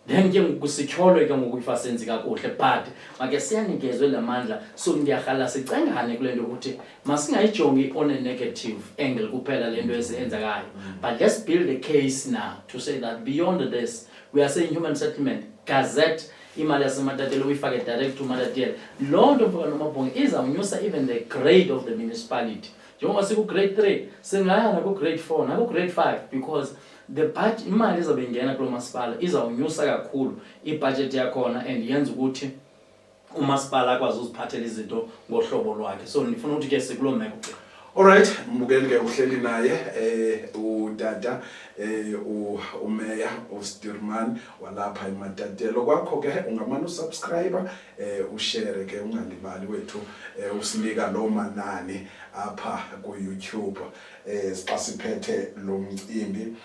Then ke ngoku sityholwe ke ngoku ifa senzi kakuhle, but make siyanikezwe la mandla. So ndiyarhala sicengane kule nto ukuthi masingayijongi on a negative angle kuphela le nto ezenzekayo, but let's build a case now to say that beyond this we are saying human settlement gazette imali yasematatele uyifake direct to matatele. Loo nto mfana noMabhonga izawunyusa even the grade of the municipality. Njengoba siku-grade 3 singaya naku-grade 4 naku-grade 5 because the budget imali izabe ingena kulo masipala izawunyusa kakhulu i-budget yakhona and yenza ukuthi umasipala akwazi uziphathela izinto ngohlobo lwakhe. So ndifuna ukuthi ke sikuloo meko. Alright, mbukeli ke uhleli naye udada umeya uSturman walapha eMatatele. Kwakho ke ungamane usubscribe ushare ke ungalibali wethu usinika lo manani apha ku YouTube sipasiphethe lo mcimbi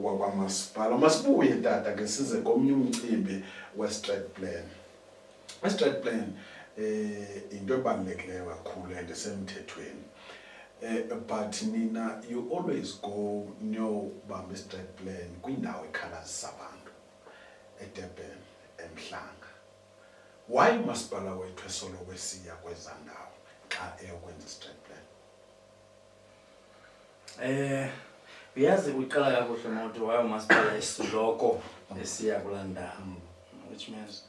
wakwamasipala. Masibuye dada ke size komnye umcimbi we-strat plan. I-strat plan into ebalulekileyo kakhulu and esemthethweni. But Nina, you always go bamba i-strat plan kwindawo ekhalazi sabantu eDurban eMhlanga. Why umasipala wethu esoloko esiya kweza ndawo xa eyokwenza i-strat plan? uyazi uqala kakuhle mawuthi waye umasipala esiloko esiya kulanda, which means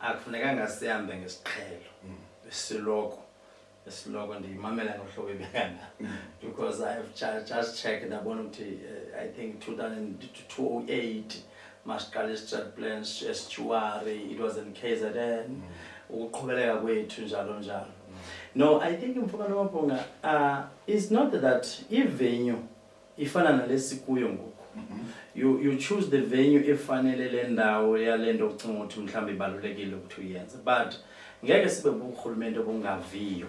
akufunekanga sihambe ngesiqhelo esiloko ndiyimamela ngohlobo ebekana, because I have just checked ndabona ukuthi I think 2008 masiqala i-strat plan estuary, it was in KZN, ukuqhubeleka kwethu njalo njalo. No, I think Mfumana Mabonga, it's not that i-venue ifana nalesikuyo ngoku. You choose the venue efanele le ndawo yalento ocinga ukuthi mhlawumbe ibalulekile ukuthi uyenze, but ngeke sibe buhulumende obungaviyo.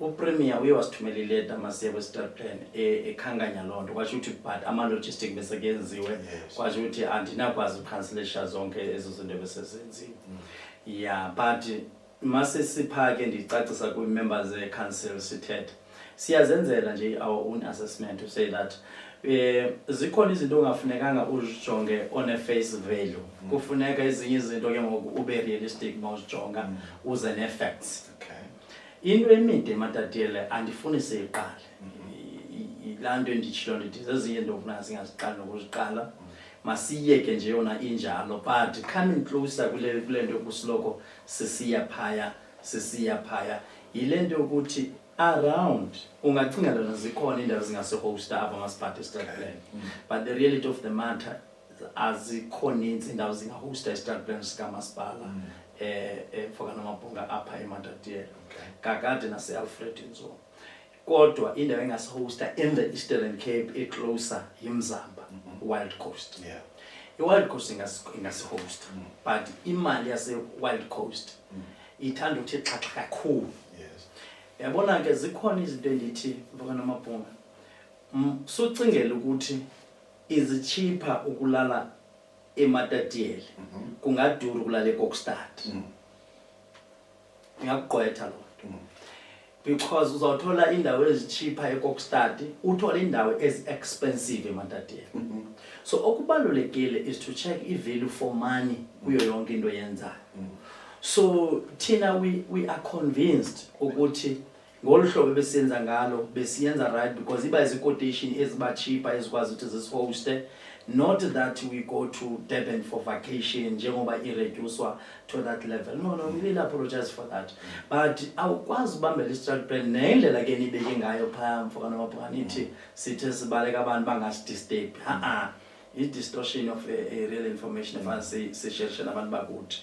Upremier uye wasithumela ileta masiye kwi-strat plan ekhankanya loo nto, kwasho ukuthi but ama-logistic besekenziwe, kwasho ukuthi andinakwazi ukukhanselisha zonke ezo zinto besezenziwe. Yeah, but mase siphake ndicacisa kwi-members e-council sithethe, siyazenzela nje our own assessment to say that zikhona izinto ongafunekanga uzijonge on a face value, kufuneka ezinye izinto ke ngoku ube realistic mawuzijonga uze ne-facts. Into emide eMatatiyela andifuni siyiqale, laa nto enditshilo ndithi zezinye into ofuna singaziqali nokuziqala, masiyeke nje yona injalo, but coming closer kule nto kusiloko sisiya phaya yile nto yokuthi around ungacinga lona zikhona indawo zingase-hosta apha masiphathe i-strat plan, but the reality of the matter azikho ninzi indawo zingahosta i-strat plan sikamasipala Mfumana Mabonga apha eMatatiyela, kakade nase-Alfred Nzo. Kodwa indawo engase-hosta in the Eastern Cape closer yiMzamba, Wild Coast. I-Wild Coast ingase-hosta, but imali yase-Wild Coast ithanda ukuthi xhaxha kakhulu. Yabona ke zikhona izinto endithi Mfumana Mabonga, sucingela ukuthi is cheaper ukulala eMatatiyela kungaduru ukulala eKokstad. Ngiyakugqwetha lo nto, because uzawuthola indawo ezicheaper eKokstad, uthola indawo ezi-expensive eMatatiyela. So okubalulekile is to check i-value for money kuyo yonke into yenzayo. So thina we are convinced ukuthi ngolu hlobo besiyenza ngalo besiyenza right, because iba izi-quotation eziba cheaper ezikwazi ukuthi zisihoste, not that we go to Durban for vacation njengoba ireducwa to that level. No, we really apologize for that. But awukwazi ubambela i-strat plan nendlela ke nibeke ngayo phaa Mfumana Mabonga nithi sithe sibaleka abantu bangasidisturb. I-distortion of a real information efana sisherishe nabantu bakuthi.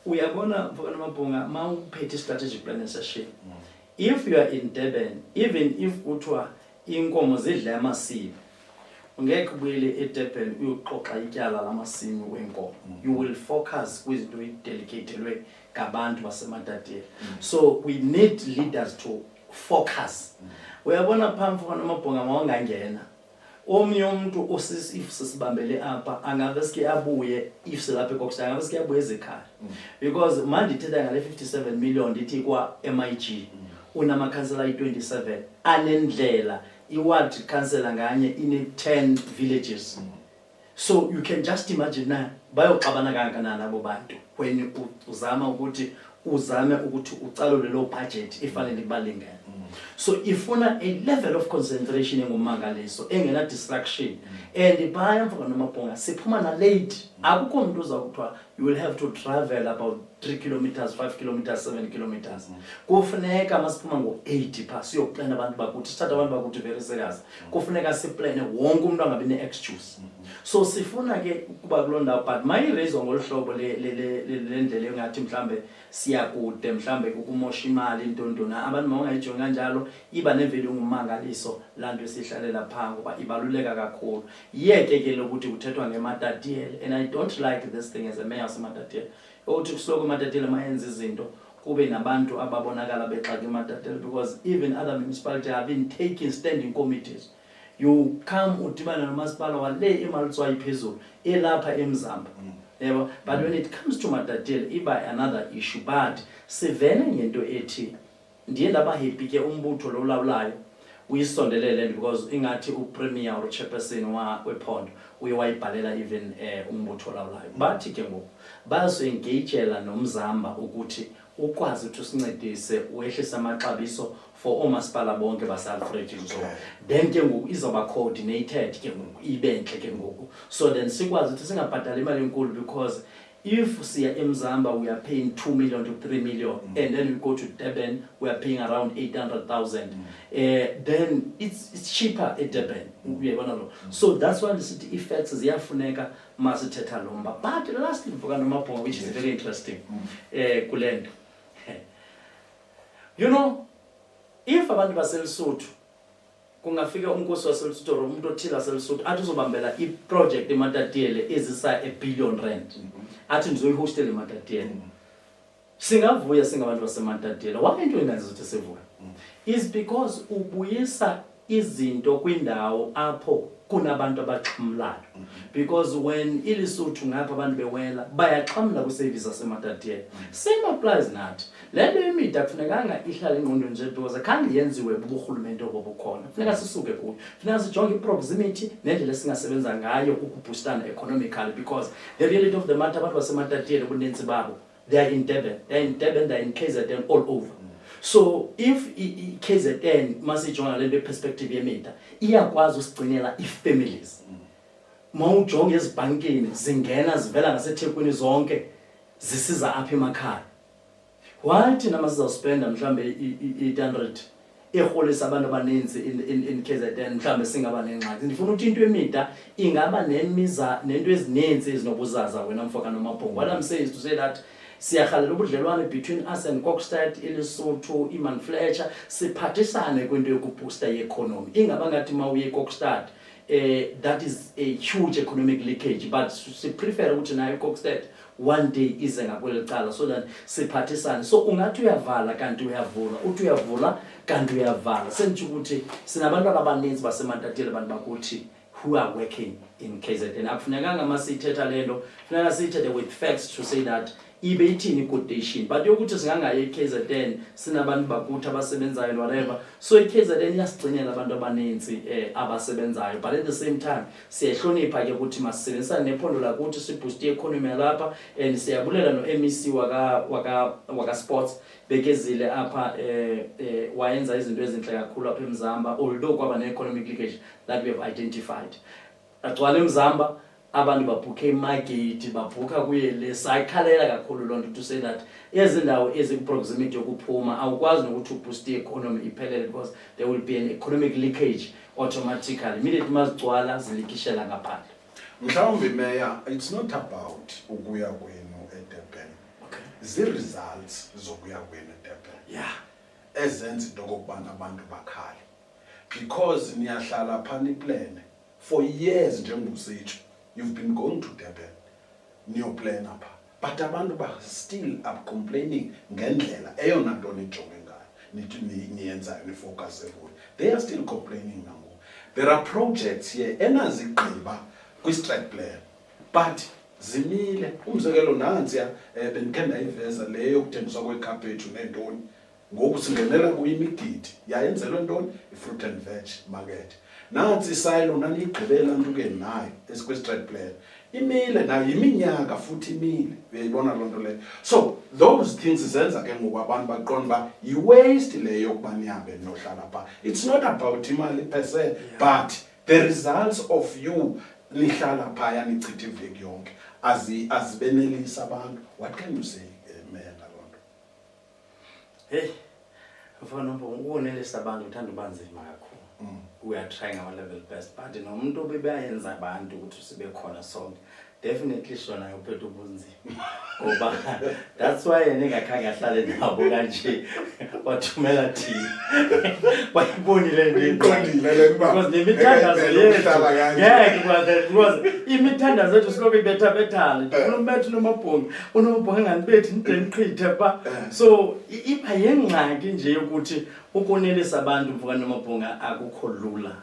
Uyabona Mfumana Mabonga ma uphethe i-strategic plan session, if you are in Durban, even if kuthiwa inkomo zidla amasimi, ungeke ubuyele eDurban uyoxoxa ityala lamasimi wenkomo. You will focus kwizinto ededicated ngabantu baseMatatiyela. So we need leaders to focus. Uyabona phaa Mfumana Mabonga mawungangena omnye umuntu if sisibambele apha angabe sike abuye if silapha eKokstad angabe sike abuye ezekhaya, because manje ndithetha ngale 57 million ndithi kwa MIG unamakhansela ayi-27 anendlela, i-ward councillor nganye ine-10 villages. So you can just imagine na bayoxabana kangakanani abo bantu when uzama ukuthi ucalule lo budget efanele kubalingene. So ifuna a level of concentration engumangaliso, engena distraction, and phaya Mfumana Mabonga siphuma na late, akukho umuntu uza kuthiwa you will have to travel about 3 kilometers, 5 kilometers, 7 kilometers. Kufuneka masiphuma ngo-8 phaa siyoplana abantu bakuthi, sithatha abantu bakuthi very serious. Kufuneka siplane wonke umuntu angabi ne-excuse. So sifuna ke kuba kuloo ndawo, but mayireyizwa ngolu hlobo le ndlela engathi mhlambe siyakude, mhlambe kukumosha imali intondona, abantu mawungayijongi kanjalo iba nevalue engumangaliso laa nto esihlalela phaa ngoba ibaluleka kakhulu. Yeke ke lokuthi kuthethwa ngeMatatiyela, and I don't like this thing as a mayor waseMatatiyela, ukuthi kusoloko eMatatiyela mayenza izinto kube nabantu ababonakala bexaka eMatatiyela, because even other municipalities have been taking standing committees. You come udibana nomasipala wale eMalitswayi phezulu elapha eMzamba. But when it comes to Matatiyela iba another issue, but sivene ngento ethi ndiye ndaba happy ke umbutho lo lawulayo uyisondelele, because ingathi upremier or chairperson wephondo uye wayibhalela even umbutho lawulayo. Bathi ke ngoku bazo engagela noMzamba ukuthi ukwazi ukuthi usincedise uyehlisa amaxabiso for omasipala bonke base-Alfred Nzo. Then ke ngoku izoba coordinated ke ngoku ibenhle ke ngoku. So then sikwazi ukuthi singabhadali imali enkulu, because if siya eMzamba we are paying 2 million to 3 million, and then we go to Durban we are paying around 800,000. Then it's cheaper at Durban. So that's why the effects ziyafuneka masithetha lomba. But lastly mfokana Nomabhonga, which is very interesting, kulento. You know, if abantu baseLesotho kungafika umkhosi waseLesotho or umuntu othile waseLesotho athi uzobambela iproject eMatatiele ezisa R1 billion, athi ndizoyihostela eMatatiele, singavuya singabantu baseMatatiele. Why into engenza ukuthi sivuya? Is because ubuyisa izinto kwindawo apho kunabantu abaxhamlayo, because when iLesotho ngapha abantu bewela bayaxhamla kwiservice yaseMatatiele. Same applies nathi. Lento imida kufunekanga ihlale engqondweni nje, because akhange yenziwe buburhulumente obobukhona. Kufuneka sisuke kuyo, kufuneka sijonge iproximity nendlela esingasebenza ngayo ukuboostana economically, because the reality of the matter abantu baseMatatiele bunensi babo they are in Durban, they are in KZN all over. So if KZN masijonga lento perspective yemida iyakwazi usigcinela ifamilies. Mawujonge ezibhankini zingena zivela ngaseThekwini zonke zisiza apha emakhaya. Wathi nama sizawuspenda mhlambe i800 eholisa abantu abaninzi in KZN, mhlambe singaba nenxaki. Ndifuna ukuthi into emida ingaba nento ezininzi ezinobuzaza wena mfokana Nomabhonga. What I'm saying is to say that siyahalela ubudlelwane between us and Kokstad, iLesotho, Iman Fletcher, siphathisane kwinto yokuboosta i-economy. Ingaba ngathi mawuye eKokstad, that is a huge economic leakage, but we prefer ukuthi nayo eKokstad one day ize ngakweli cala, so that siphathisane. So ungathi uyavala kanti uyavula, uthi uyavula kanti uyavala. Sentsho ukuthi sinabantu abaninzi baseMatatiele abantu bakuthi who are working in KZN. Akufunekanga masithetha lento, funeka sithethe with facts to say that ibe ithini quotation. But yokuthi singangaye eKZN sinabantu bakuthi abasebenzayo and whatever, so iKZN iyasigcinela abantu abaninzi abasebenzayo, but at the same time siyahlonipha ke ukuthi masisebenzisane nephondo lakuthi siboost i-economy lapha. And siyabulela no-MEC waka sports bekezile apha, wayenza izinto ezinhle kakhulu apha eMzamba, although kwaba ne-economic leakage that we have identified. Agcwala eMzamba, abantu babhuka emarket, babhuka kuyele, sayikhalela kakhulu lonto to say that ezindawo ezikuproximity yokuphuma awukwazi nokuthi uboost i-economy iphelele, because there will be an economic leakage automatically. Immediately mazigcwala zilikishela ngaphandle. Mhlawumbe Mayor, it's not about ukuya kwenu eDurban. Okay. Zii-results zokuya kwenu eDurban. Yeah. Ezenza into okubana abantu bakhale. Because niyahlala phana iplan for years njengositsho. You've been going to Durban, new plan up, but abantu ba still are complaining ngendlela eyona nto nijonge ngayo niyenzayo nifocus kuyo. They are still complaining now. There are projects here enazigqiba kwi-strat plan, but zimile. Umzekelo nansi bendikhe ndayiveza leyo yokuthengiswa kwekhaphetshu neentoni. Ngoku singenela kuyimigidi yayenzelwe ntoni? I-fruit and veg market. Nansi isilo naniyigqibela nto ke nayo esikwi-strat plan imile nayo iminyaka futhi imile, uyayibona loo nto leyo. So those things zenza ke ngoku abantu baqonda uba yi-waste leyo yokuba nihambe niyohlala phaa. It's not about imali per se, but the results of you nihlala phaya nichitha iveki yonke azibenelisa abantu. What can you say, Mayor, ngaloo nto? Hey, mfana ukunelisa abantu uthanda uba nzima kakhulu. We are trying our level best, but nomuntu obebayenza abantu ukuthi sibe khona sonke definitely shona yophethe ubunzima, ngoba that's why ningakhange ahlale nabo kanje wathumela thina bayibonile iqondile because nemithandazo yethu because imithandazo yethu siloko ibetha bethale ufuna umbethe Nomabhonga uNomabhonga nganibethi ndiqhithe ba. So iba yengxaki nje ukuthi ukonelisa abantu mfana Nomabhonga akukho lula,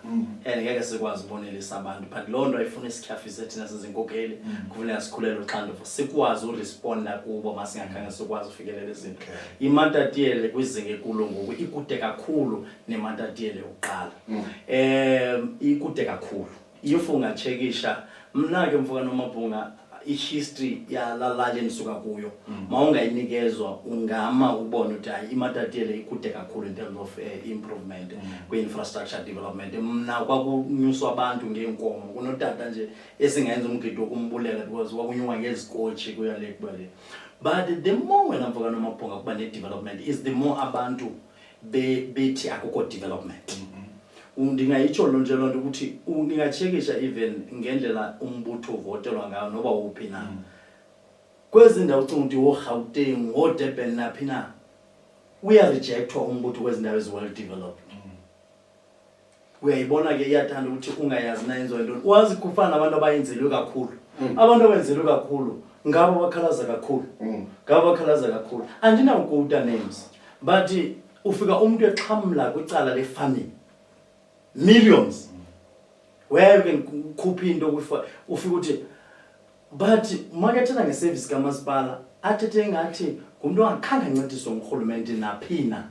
and ngeke sikwazi ubonelisa abantu, but loo nto ayifuna isikhafise thina sizinkokeli kufuneka sikhulele uxanduva sikwazi uresponda kubo masingakhange sikwazi ufikelela izinto. iMatatiele kwizinga kulo ngoku ikude kakhulu neMatatiele yokuqala, ikude kakhulu. If ungachekisha mna ke mfana Nomabhonga i-history yalalali enisuka kuyo mawungayinikezwa ungama ubone ukuthi hayi iMatatiele ikude kakhulu in terms of improvement kwi-infrastructure development. Mna kwakunyuswa abantu ngeenkomo kunotata nje esingayenza umgidi wokumbulela because kwakunyuka ngezikochi kuya le kubale. But the more wena Mfokana Mabhonga kuba ne-development is the more abantu bethi akukho development. Ndingayitsho lo nje lonto ukuthi ungachekisha even ngendlela umbutho votelwa ngayo noba uphi na. Kwezi ndawo ucinga ukuthi woGauteng woDurban naphi na uyarejectwa umbutho kwezi ndawo well developed. Uyayibona ke iyathanda ukuthi ungayazi na yenziwa into. Wazi kufana nabantu abayenzelwe kakhulu. Abantu abenzelwe kakhulu ngabo bakhalaza kakhulu. Ngabo bakhalaza kakhulu. Andinawukuta names but ufika umuntu exhamla kwicala le-farming millions where you can khupha into ufika ukuthi but makethela ngeservice kamasipala athethe ngathi ngumuntu angakhange ancediswe ngurhulumente naphina.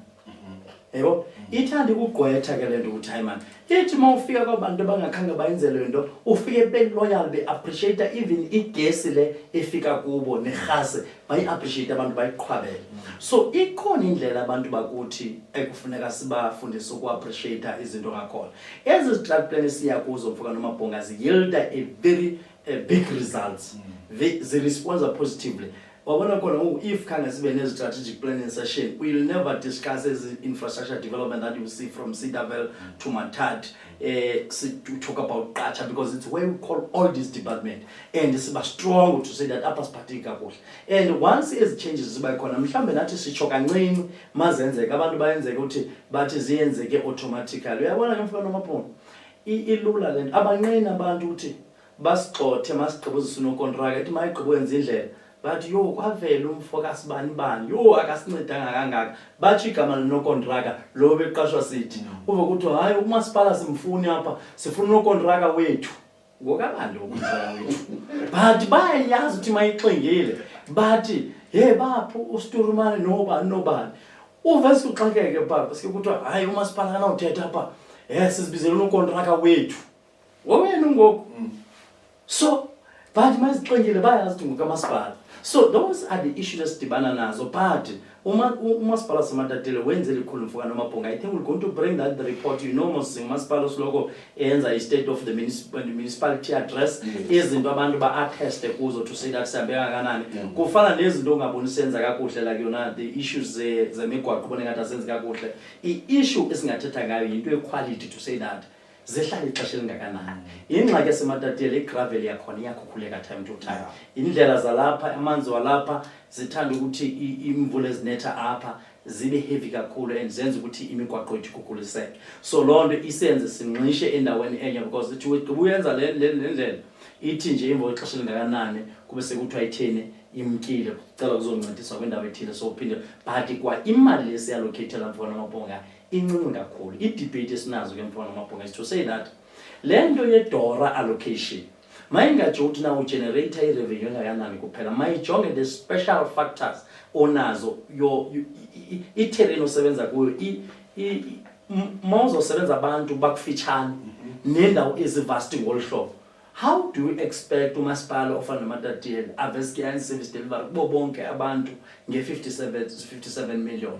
Yebo ithanda ukugqwetha ke lento ukuthi hayi man ithi mawufika kwabantu abangakhange bayenzelwe into ufike be loyal be appreciate even igesi le efika kubo nerhase bayi appreciate abantu bayiqhwabela. So ikhona indlela abantu bakuthi ekufuneka sibafundise uku appreciate izinto ngakhona. Ezi strat plans siya kuzo Mfokana Mabhonga yield a very big results. They respond positively. Wabona khona if khange sibe ne strategic planning session we'll never discuss as infrastructure development that you see from Cedarville to Matad to talk about Qacha because it's where we call all this department and it's strong to say that upper spatika kuhle. And once as changes ziba khona mhlambe nathi sitsho kancane mazenzeke abantu bayenzeke ukuthi bathi ziyenzeke automatically. Uyabona ke Mfokana Mabhonga ilula lento abanqeni abantu ukuthi basigxothe masigqibozisa no contract ethi mayigqibo yenza indlela. But yo kwavela umfocus bani yo akasincedanga kangaka bathi igama no contractor lo beqashwa sithi uve ukuthi hayi umasipala simfuni apha sifuna no contractor wethu ngokabani ukontractor wethu but bayayazi ukuthi mayixengile bathi hey bapho uSturumane nobani uve sikuxakeke papa sikuthi hayi umasipala kana uthetha apha sizibizele no contractor wethu wena ngoku so but masixengile bayazi ukuthi ngokamasipala. So those are the issues esidibana nazo but umasipala seMatatiele wenzele ikhulu Mfokana Mabhonga. I think we're going to bring that the report mos umasipala usiloko enza i-state of the municipality address izinto abantu ba-atteste kuzo to say that sihambe kangakanani kufana nezinto ongaboni senza kakuhle like yona the issues zemigwaqo ubone ngathi asenzi kakuhle. I-issue esingathetha ngayo yinto equality to say that zehlala ixesha elingakanani. Ingxaki yaseMatatiele igravel yakhona iyakhukhuleka time to time. Indlela zalapha amanzi walapha zithanda ukuthi imvula ezinetha apha zibe heavy kakhulu and zenza ukuthi imigwaqo yethu ikhukuliseke. So lonto isenze sinqishe endaweni enye because ithi uyenza le ndlela ithi nje imvula ixesha elingakanani kube sekuthiwa ithene imkile kucela kuzoncediswa kwendawo ethile so uphinde but kwa imali lesiyallocate la Mfokana Mabhonga incinci kakhulu. I-debate esinazo ke Mfokana Mabhonga is to say that lento ye-DORA allocation mayingatsho ukuthi na ugenerator i-revenue engakanani kuphela mayijonge the special factors onazo i-terrain osebenza kuyo mawuzosebenza abantu bakufitshane nendawo ezivasti ngolu hlobo. How do you expect umasipala ofana noMatatiele aveske service delivery kubo bonke abantu nge-57 million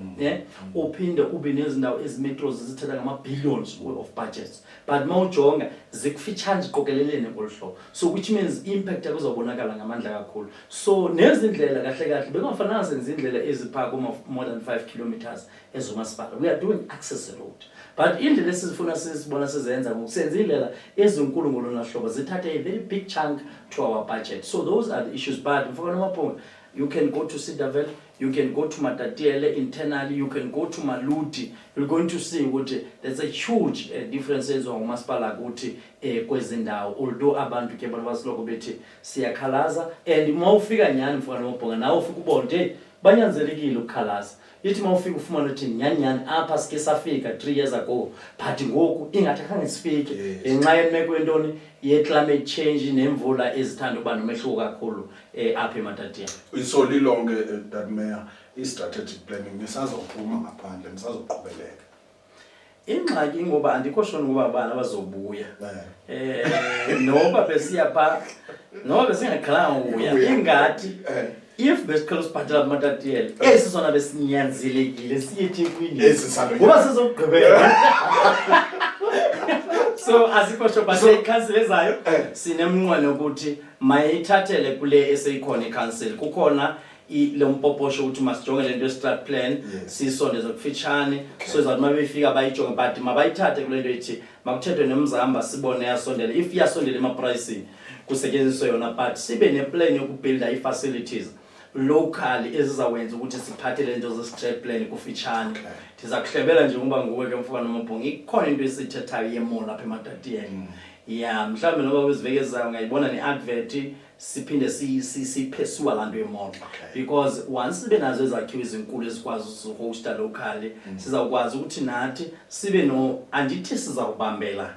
uphinde ube nezindawo ezimetros zithatha ngama-billions of budgets but mawujonga zikufitshane ziqokelelene ngolu hlobo so which means impact yakuzobonakala ngamandla kakhulu. So nezindlela kahle kahle bekungafanele senze indlela ezipha more than 5 kilometers ezomasipala. We are doing access road but indlela esifuna sisibona sizenza ngokusenza indlela ezinkulu ngolona hlobo zithatha a very big chunk to our budget. So those are the issues but Mfokana Mabhonga you can go to Cedarville, you can go to Matatiele internally, you can go to Maludi. You're going to see ukuthi there's a huge differences on umasipala ukuthi kwezindawo although abantu ke abantu basiloko bethi siyakhalaza and mawufika nyani Mfokana Mabhonga nawe ufika ubonke banyanzelekile ukukhalaza. Ithi mawufika ufumana ukuthi nyanyani apha sike safika 3 years ago but ngoku ingathi akhange sifike ngenxa yemeko entoni ye-climate change nemvula ezithanda ukuba nomehluko kakhulu apha eMatatiele. So lilonke that mayor i-strategic planning nisazophuma ngaphandle nisazoqhubeleka. ingxaki ngoba andikho sure ngoba abana bazobuya noba besiya pha noba besingaqhelanga ukuya ingathi if besiqhela usibhatala amatatiyela esi sona besinyanzelekile siye eThekwini ngoba sizokugqibela so asikho sure but ikhansile ezayo sinemnqweno ukuthi mayithathele kule eseyikhona ikhansile kukhona lo mpoposho ukuthi masijonge lento ye-strat plan sisondeze kufitshane so izathi uma befika bayijonge but mabayithathe kule nto ethi makuthethwe nomzamba sibone yasondele if iyasondela emapricini kusetyenziswe yona but sibe neplan yokubuilda ii-facilities locally ezizawenza ukuthi siphathe lento ze-strat plan kufitshane ndiza kuhlebela nje ngoba nguwe ke Mfukana Mabhonga ikhona into esithethayo yemall lapha eMatatiyeni mhlawumbe noba kwiziveke ezayo ngayibona ne-advert siphinde siphesiwa laa nto yemall because once sibe nazo ezakhiwo ezinkulu ezikwazi ukuhosta locally sizawukwazi ukuthi nathi sibe andithi sizawubambela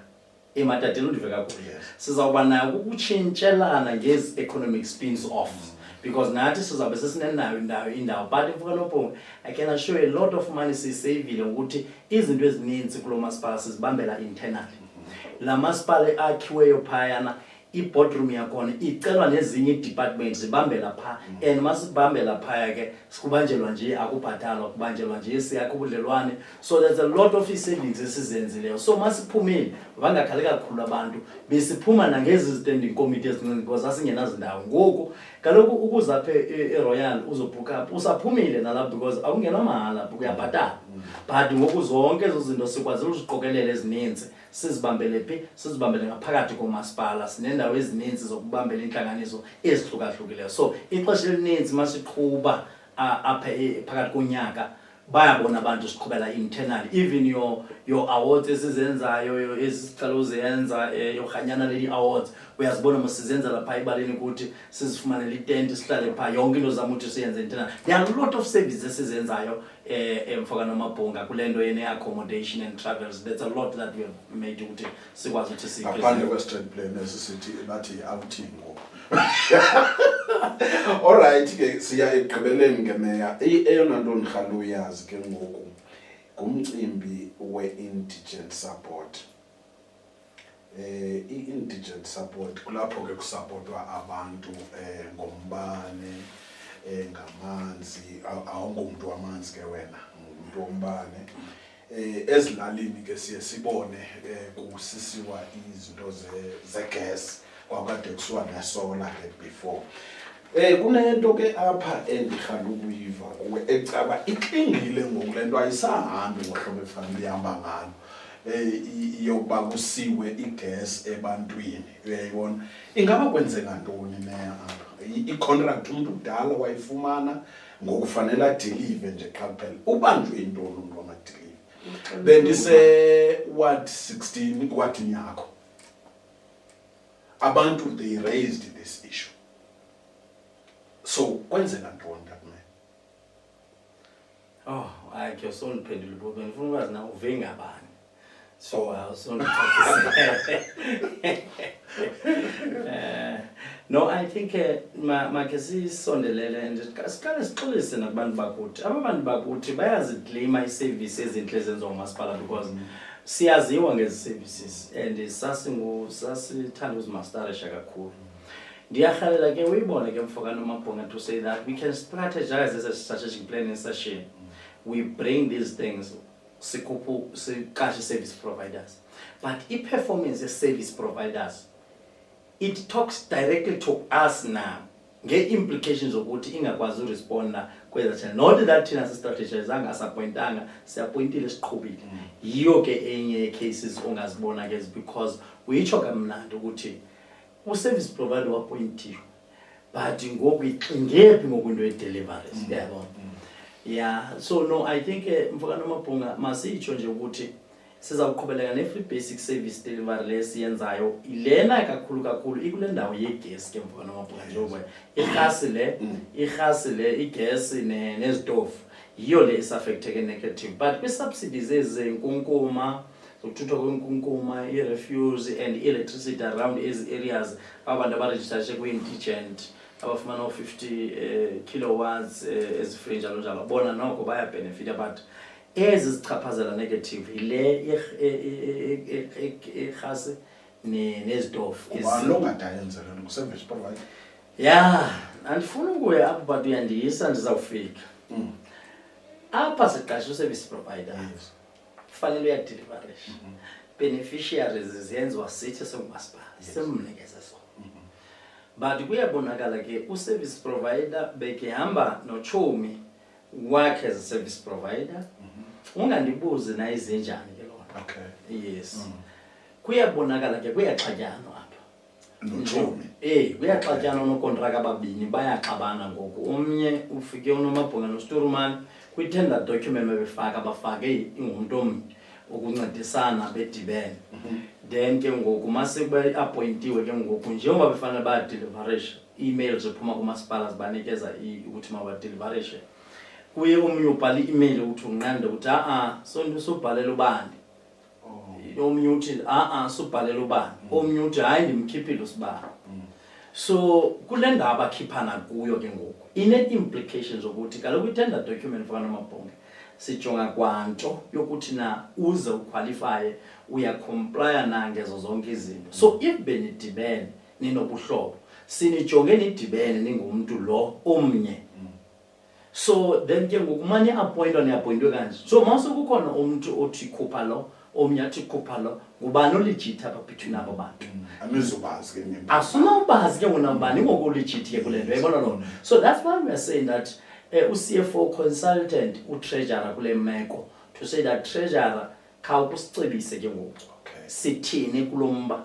eMatatiyeni undive kakhulu sizawuba nayo ukutshintshelana ngezi economic spins off because nathi sizawube sesinenayo indawo but Mfukana Mabhonga I can assure you a lot of money sisavile ukuthi izinto ezininzi kulo masipala sizibambela internally la masipala akhiweyo phayana i-boardroom yakhona icelwa nezinye departments zibambela pha and masibambela phaya ke sikubanjelwa nje akubhatalwa kubanjelwa nje siyakho ubudlelwane so there's a lot of savings esizenzileyo so masiphumile bangakhali kakhulu abantu besiphuma nangezi standing committees because asingenazindawo ngoku kaloku ukuzaphe eRoyal uzobhuka up usaphumile nalapho because awungena mahala uyabhatala but ngoku zonke ezo zinto sikwazi uziqokelela ezininzi sizibambele phi sizibambele ngaphakathi komasipala sinendawo ezininzi zokubambela intlanganiso ezihlukahlukileyo so ixesha elininzi masiqhuba apha phakathi konyaka bayabona abantu siqhubela internally even your awards esizenzayo ezicala uzenza yokhanyana leli awards uyazibona masizenza lapha ibaleni ukuthi sizifumanele itent sihlale pha yonke into zama ukuthi siyenze internal there are a lot of services esizenzayo Mfukana Mabhonga kulento yene accommodation and travels that's a lot that we have made ukuthi sikwazi ukuthi ngaphandle kwe-strat plan esisithi nathi outing all right ke siya ekugqibeleni ngemeya eyona nto ndihlala uyazi ke ngoku ngumcimbi we-indigent support i-indigent support kulapho ke kusupportwa abantu ngombane ngamanzi awungumntu wamanzi ke wena umuntu wombane ezilalini ke siye sibone kusisiwa izinto ze-gas kwakade kusiwa nesolar ke before kunento ke apha endihlala ukuyiva kuwe ecaba iklingile ngoku le nto ayisahambi ngohlobo efanele ihamba ngalo yokuba kusiwe igas ebantwini uyayibona ingaba kwenzeka ntoni neya apha i-contract umuntu kudala wayifumana ngokufanele adelive nje qha kuphela ubanjwe intoni umuntu wamadelive bendise what 16 kwathi yakho abantu they raised this issue so kwenzeka ntoni takumele akhe soniphendula ukuthi ngifuna ukwazi na uve ngabani so no I think makhe sisondelele and siqale sixolise nakubantu bakuthi abantu bakuthi bayaziclaima i-service ezinhle ezenziwa ngumasipala because siyaziwa ngezi services and sasithanda uzimasterisha kakhulu ndiyarhalela ke uyibone ke Mfukana Mabhonga to say that we can strategize as a strategic planning session we bring these things siqashe service providers but i-performance ye-service providers it talks directly to us now nge-implications zokuthi ingakwazi uresponda kweza not that thina sistrategizanga asappointanga siappointile siqhubile yiyo ke enye ye-cases ongazibona ke because uyitsho kamnandi ukuthi u-service provider wappointiwe but ngoku ixingephi ngokwinto ye-deliveries yabona so no I think Mfukana Mabhonga masitsho nje ukuthi sizawuqhubeleka ne-free basic service delivery lesiyenzayo ilena kakhulu ikule ndawo yegas ke Mfukana Mabhonga njengoba irhasi le igas nezitofu yiyo le isaffecteke negative but kwi-subsidies ezenkunkuma zokuthuthwa kwenkunkuma i-refuse and electricity around ezi areas abantu abarejistarishe kwi-indigent abafumana 50 kilowatts ezifree njalo bona noko bayabenefita but ezizichaphazela negative ile irhasi nezitofu ubani longadayenzela ngu-service provider ya andifuna ukuya apho but uyandiyisa ndizawufika apha siqashe u-service provider kufanele uyadeliverisha beneficiaries ziyenziwa sithi singumasipala simnikeze sona but kuyabonakala ke u-service provider bekehamba notshomi wakhe as a service provider ungandibuzi na izinjani ke lona yes kuyabonakala ke kuyaxatyanwa apha notshomi kuyaxatyanwa nokontraka ababini bayaxabana ngoku omnye ufike unomabhunga noSturman kwi-tender document bebefaka bafake ingumntu omnye ukuncedisana bedibene then ke ngoku mase be-appointiwe ke ngoku njengoba befanele bayadeliverisha emails ziphuma kumasipala zibanikeza ukuthi mabadeliverishe kuye omnye ubhala i-email ukuthi unqande ukuthi sonto sobhalela ubani omnye uthi sobhalela ubani omnye uthi hayi ndimkhiphile usibani so kule ndaba akhiphana kuyo ke ngoku ine-implications ukuthi kaloku i-tender document fana nomabhonge sijonga kwanto yokuthi na uze uqualifye uyakomplya nangezo zonke izinto so if benidibene ninobuhlobo sinijonge nidibene ningumuntu lo omnye so then ke ngokumane appointwa neappointwe kanje so mase kukhona umuntu othi khupha lo omnye athi khupha lo ngubani olegit apha between abo bantu anizubazi ke ngembi asunawubazi ke ngunambani ngokulegit ke kule nto yayibona loo so that's why we are saying that u-CFO consultant u-treasurer kule meko to say that treasurer khawukusicebise ke ngoku sithini kulomba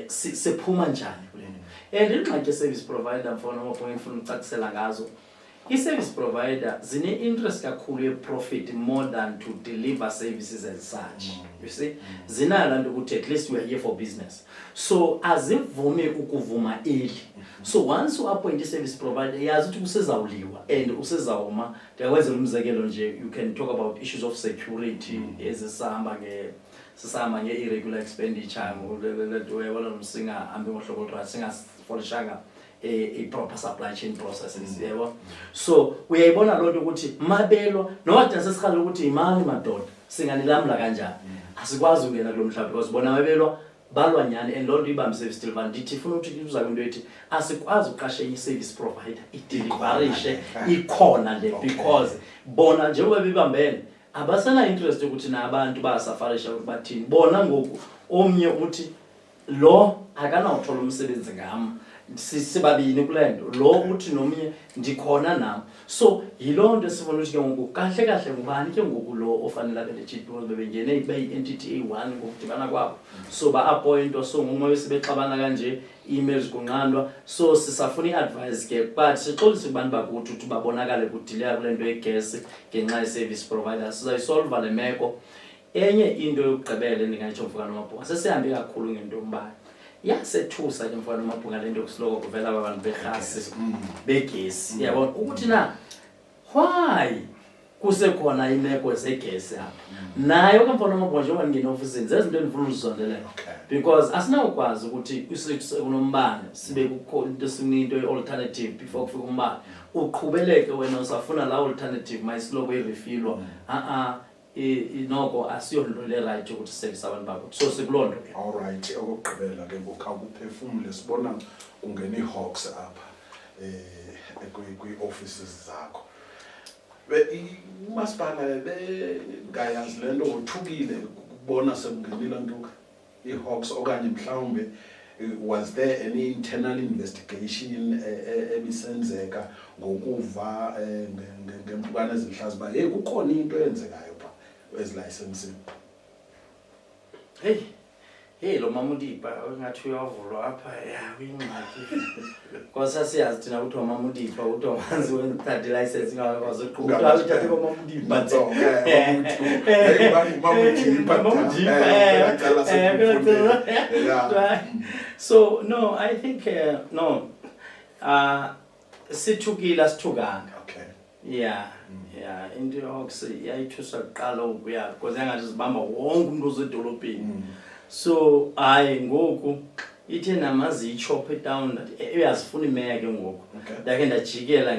siphuma njani kule nto and ingxaki service provider mfana mabhonge ngifuna ucacisela ngazo i-service provider zine-interest kakhulu ye-profit more than to deliver services as such you see zinala nto ukuthi at least we are here for business so azivumi ukuvuma eli so once u-appoint i-service provider yazi ukuthi usezawuliwa and usezawuma ndiyakwenzela umzekelo nje you can talk about issues of security sisahamba nge-irregular expenditure uyabona msinga ambe ngohlobo olurat singafolishanga a-proper supply chain processes yebo so uyayibona loo nto ukuthi mabelwa nowadina sesikhale ukuthi imali madoda singanilamla kanjani asikwazi ukungena kulo mhlaba because bona mabelwa balwanyane and loo nto ibambe-service delivery ndithi ifuna ukuthi kuza kwinto ethi asikwazi uqasha enye i-service provider ideliverishe ikhona le because bona njengoba bebambene abasena-interest yokuthi nabantu basafarisha ukuthi bathini bona ngoku omnye uthi lo akanawuthola umsebenzi ngam sibabini kule nto lo uthi nomnye ndikhona nam so yiloo nto sifuna ukuthi ke ngoku kahle kahle ngubani ke ngoku lo ofanele abe legit because bebengene beyi-entity eyi-1 ngokudibana kwabo so ba-appointwa so ngoma besebexabana kanje i-emails kunqandwa so sisafuna i-advice ke but sixolise kubantu bakuthi ukuthi babonakale kudileka kule nto yegesi ngenxa ye-service provider sizayisolva le meko enye into yokugqibela endingayitsho mfukana nomabhunga sesihambe kakhulu ngento yombane yasethusa ke mfana nomabhunga lento kusiloko kuvela abantu berhasi begesi yabona ukuthi na why kusekhona imeko zegesi apha nayo ke mfana nomabhunga njengoba ngingena ofisini zezinto endifuna uzizondelela because asinawukwazi ukuthi kunombane sibe kukho into sininto i-alternative before kufika umbane uqhubeleke wena usafuna la alternative mayisiloko irefilwa noko asiyonto le-right yokuthi service abantu bakho so sikuloo nto ke alright okugqibela ke ngokhawukuphefumule sibona kungena ii-hawks apha kwii-offices zakho umasipala bengayazi le nto wothukile ukubona sekungenile ntuka ii-hawks okanye mhlawumbe was there any internal investigation ebisenzeka ngokuva ngempukane ezihlaza uba yeyi kukhona into eyenzekayo pha ezilayisensini hey lo mamudipa ngathi uyavulwa apha uyingxaki because sasiyazi thina ukuthi wamamudipa ukuthi wamanzi wenthatha ilicense ngakwazi uqhuba uthathe kwamamudipa so no I think no sithukile sithukanga yeah into yahawks yayithusa kuqala ukuya because yangathi zibamba wonke umuntu osedolobheni so hayi ngoku ithe namazi ichop down uyazifuna imeya ke ngoku ndake ndajikela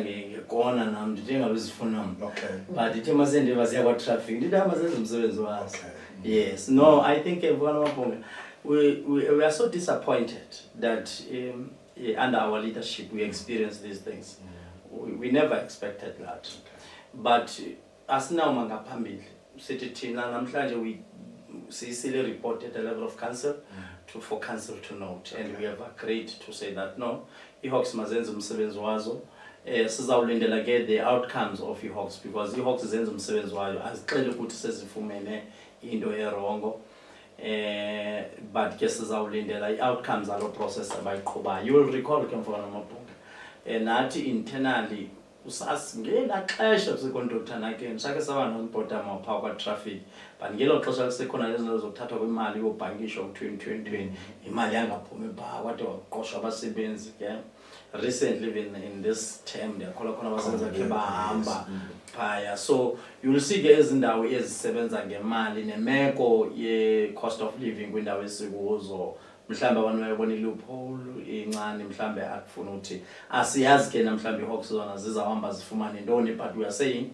ngiyagona nami njengabe zifuna mna. Okay. But ithe masendeva siya kwa traffic ndidama senza umsebenzi wazo. Okay. Yes, no, I think we are so disappointed that under our leadership we experienced these things. We never expected that. But asinauma ngaphambili sithi thina namhlanje we siyisile report at the level of council for council to note, and we have agreed to say that no, iHawks mazenza umsebenzi wazo. Sizawulindela ke the outcomes of iHawks, because iHawks zenza umsebenzi wayo azixele ukuthi sezifumene into erongo. But ke sizawulindela i-outcomes alo process abayiqhubayo. You will recall ke mfana Mabhunga nathi internally usas ngela xesha kuseconductor nakeni sake saba nobhoda mapha kwa traffic, but ngelo xesha lisekhona lezinto zokuthathwa kwemali yobhankisho ku-2020 imali yangaphumi pha kwade waqoshwa abasebenzi ke. Recently even in this term ndiyakhola khona abasebenzi akhe bahamba phaya. So you will see ke izindawo ezisebenza ngemali nemeko ye-cost of living kwindawo esikuzo. Mhlambe abantu bayabona i-loophole incane, mhlambe akufuna ukuthi asiyazi ke namhlambe iHawks zona zizahamba zifumane ntoni, but we are saying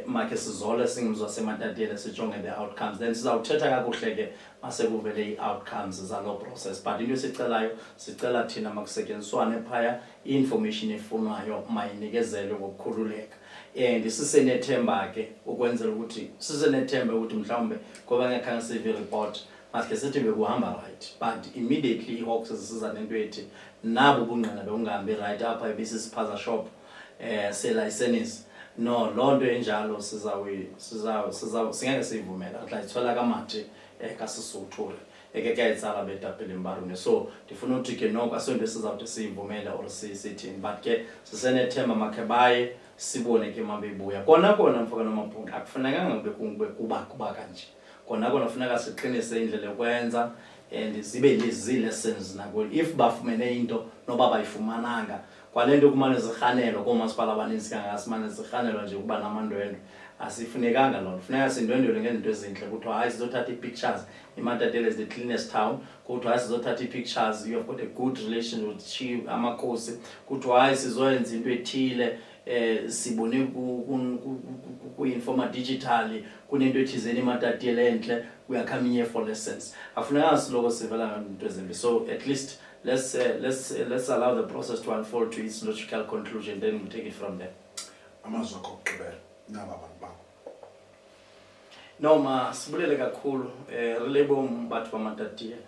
make sizole singimzwa seMatatiyela sijonge the outcomes, then sizawuthetha kakuhle ke mase kuvele i-outcomes zalo process. But into esicelayo sicela thina makusetyenziswane phaya i-information efunwayo mayinikezelwe ngokukhululeka, and sisenethemba ke ukwenzela ukuthi sisenethemba ukuthi mhlawumbe ngoba ngekhange sive report maske sithi bekuhamba right, but immediately iHawks zisiza nento ethi nabo ubungqina bekungahambi right apha ebisisiphaza shop se-license. No, lonto enjalo singeke siyivumela xa ithola kaMathe kaSisuthu eke kayitsala betapele mbarune. So ndifuna ukuthi ke noko asonto sizawuthi siyivumele or sithini, but ke sisenethemba makhe baye sibone ke mabe ibuya kona mfana Mabhunga akufunekanga kuba kanje. Kona kufuneka siqinise indlela yokwenza and zibe lezi-lessons nako if bafumene into noba bayifumananga kwalento kumane zirhanelwa koomasipala abaninzi kangasimane zirhanelwa nje ukuba namandwendwe. Asifunekanga loo nto, funeka sindwendwele ngezinto ezintle kuthiwa hayi sizothatha ii-pictures. iMatatiyela is the cleanest town, kuthiwa hayi sizothatha ii-pictures, you have got a good relation with chief amakhosi, kuthiwa hayi sizoyenza into ethile sibone ku-informa digitally kunento ethizeni iMatatiyela entle, we are coming here for lessons. Afuneka siloko sivela ngezinto ezimbi. So at least let's allow the process to unfold to its logical conclusion, then we'll take it from there. Amazwi akho okugqibela naba abantu bakho. No, sibulele kakhulu relebo batho ba Matatiyela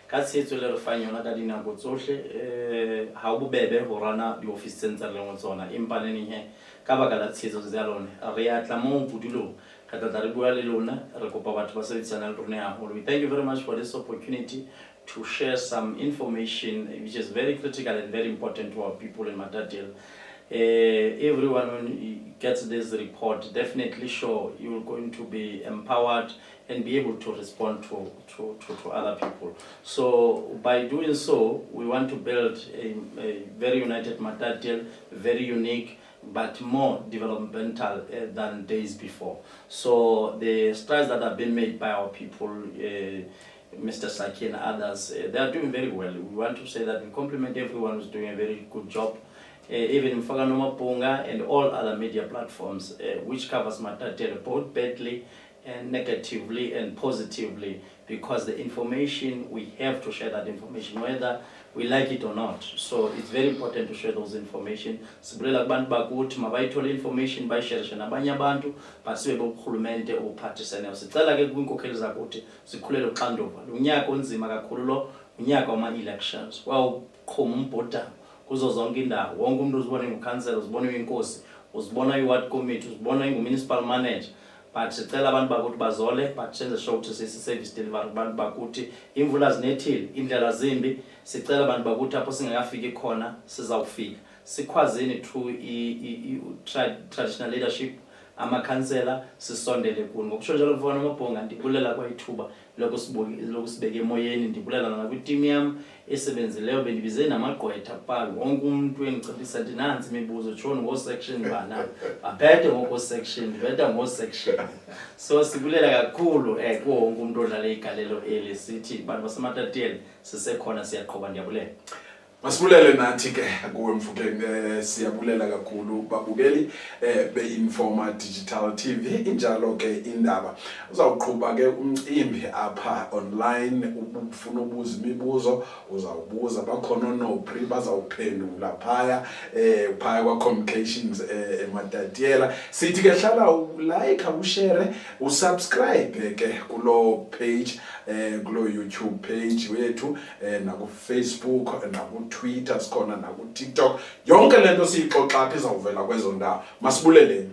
ka tshetso le re fang yona ka dinako tsohle ha o bobebe ho rana di-office tse ntse re leng ho tsona, empa neneng he ka baka la tshetso tsa lona re atla mo bodulong re tla re bua le lona, re kopa batho ba sebedisana le rona haholo. We thank you very much for this opportunity to share some information which is very critical and very important to our people in Matatiyela. Everyone when gets this report, definitely sure you're going to be empowered and be able to respond to other people. So by doing so, we want to build a very united Matatiyela, very unique but more developmental than days before. So the strides that have been made by our people, Mr. Saki and others, they are doing very well. We want to say that we compliment everyone who's doing a very good job. Even Mfakano Mabhunga and all other media platforms, which covers Matatiyela both badly and negatively and positively, because the information, we have to share that information, whether we like it or not. So it's very important to share those information. Sibulela kubantu bakuthi mabayithole information bayisharishe nabanye abantu, but sibe bokuhulumente uphathisene. Sicela ke kwinkokheli zakuthi sikhulele uxanduva. Unyaka onzima kakhulu lo, unyaka wama-elections. Wawuqhuma umbhodama kuzo zonke indawo, wonke umuntu uzibona ingukhansela, uzibona uyinkosi, uzibona uyi-ward committee, uzibona ingu-municipal manager. But sicela abantu bakuthi bazole, but senze sure ukuthi sisi-service delivery kubantu bakuthi imvula zinethile, indlela zimbi, sicela abantu bakuthi apho singakafiki khona sizawufika. Sikhwazeni through traditional leadership, amakhansela sisondele kuno. Ngokusho njalo Mfana Mabhunga ndibulela kwayithuba lokho sibeke emoyeni, ndibulela nakwi-team yami esebenzileyo, bendibize namagqwetha phala wonke umuntu engicebisa nti nansi imibuzo tshoni ngo-section bana baphethe ngoko-section, ndibetha ngo-section. So sibulela kakhulu kuwo wonke umuntu odlale igalelo eli, sithi bantu baseMatatiyela sisekhona, siyaqhuba. Ndiyabulela. Masibulele nathi ke kuwe Mfukeng, siyabulela kakhulu babukeli beInforma Digital TV. Injalo ke indaba uzawuqhubha ke umcimbi apha online, ufuna ubuza imibuzo uzawubuza, bakhona noPri bazawuphendula phaya phaya kwa communications eMatatiela. Sithi ke hlala ulike, ushare, usubscribe ke kulo page kulo YouTube page wethu na ku Facebook na ku Twitter sikhona na ku TikTok. Yonke lento siyixoxa apha izawuvela kwezo ndawo. Masibuleleni.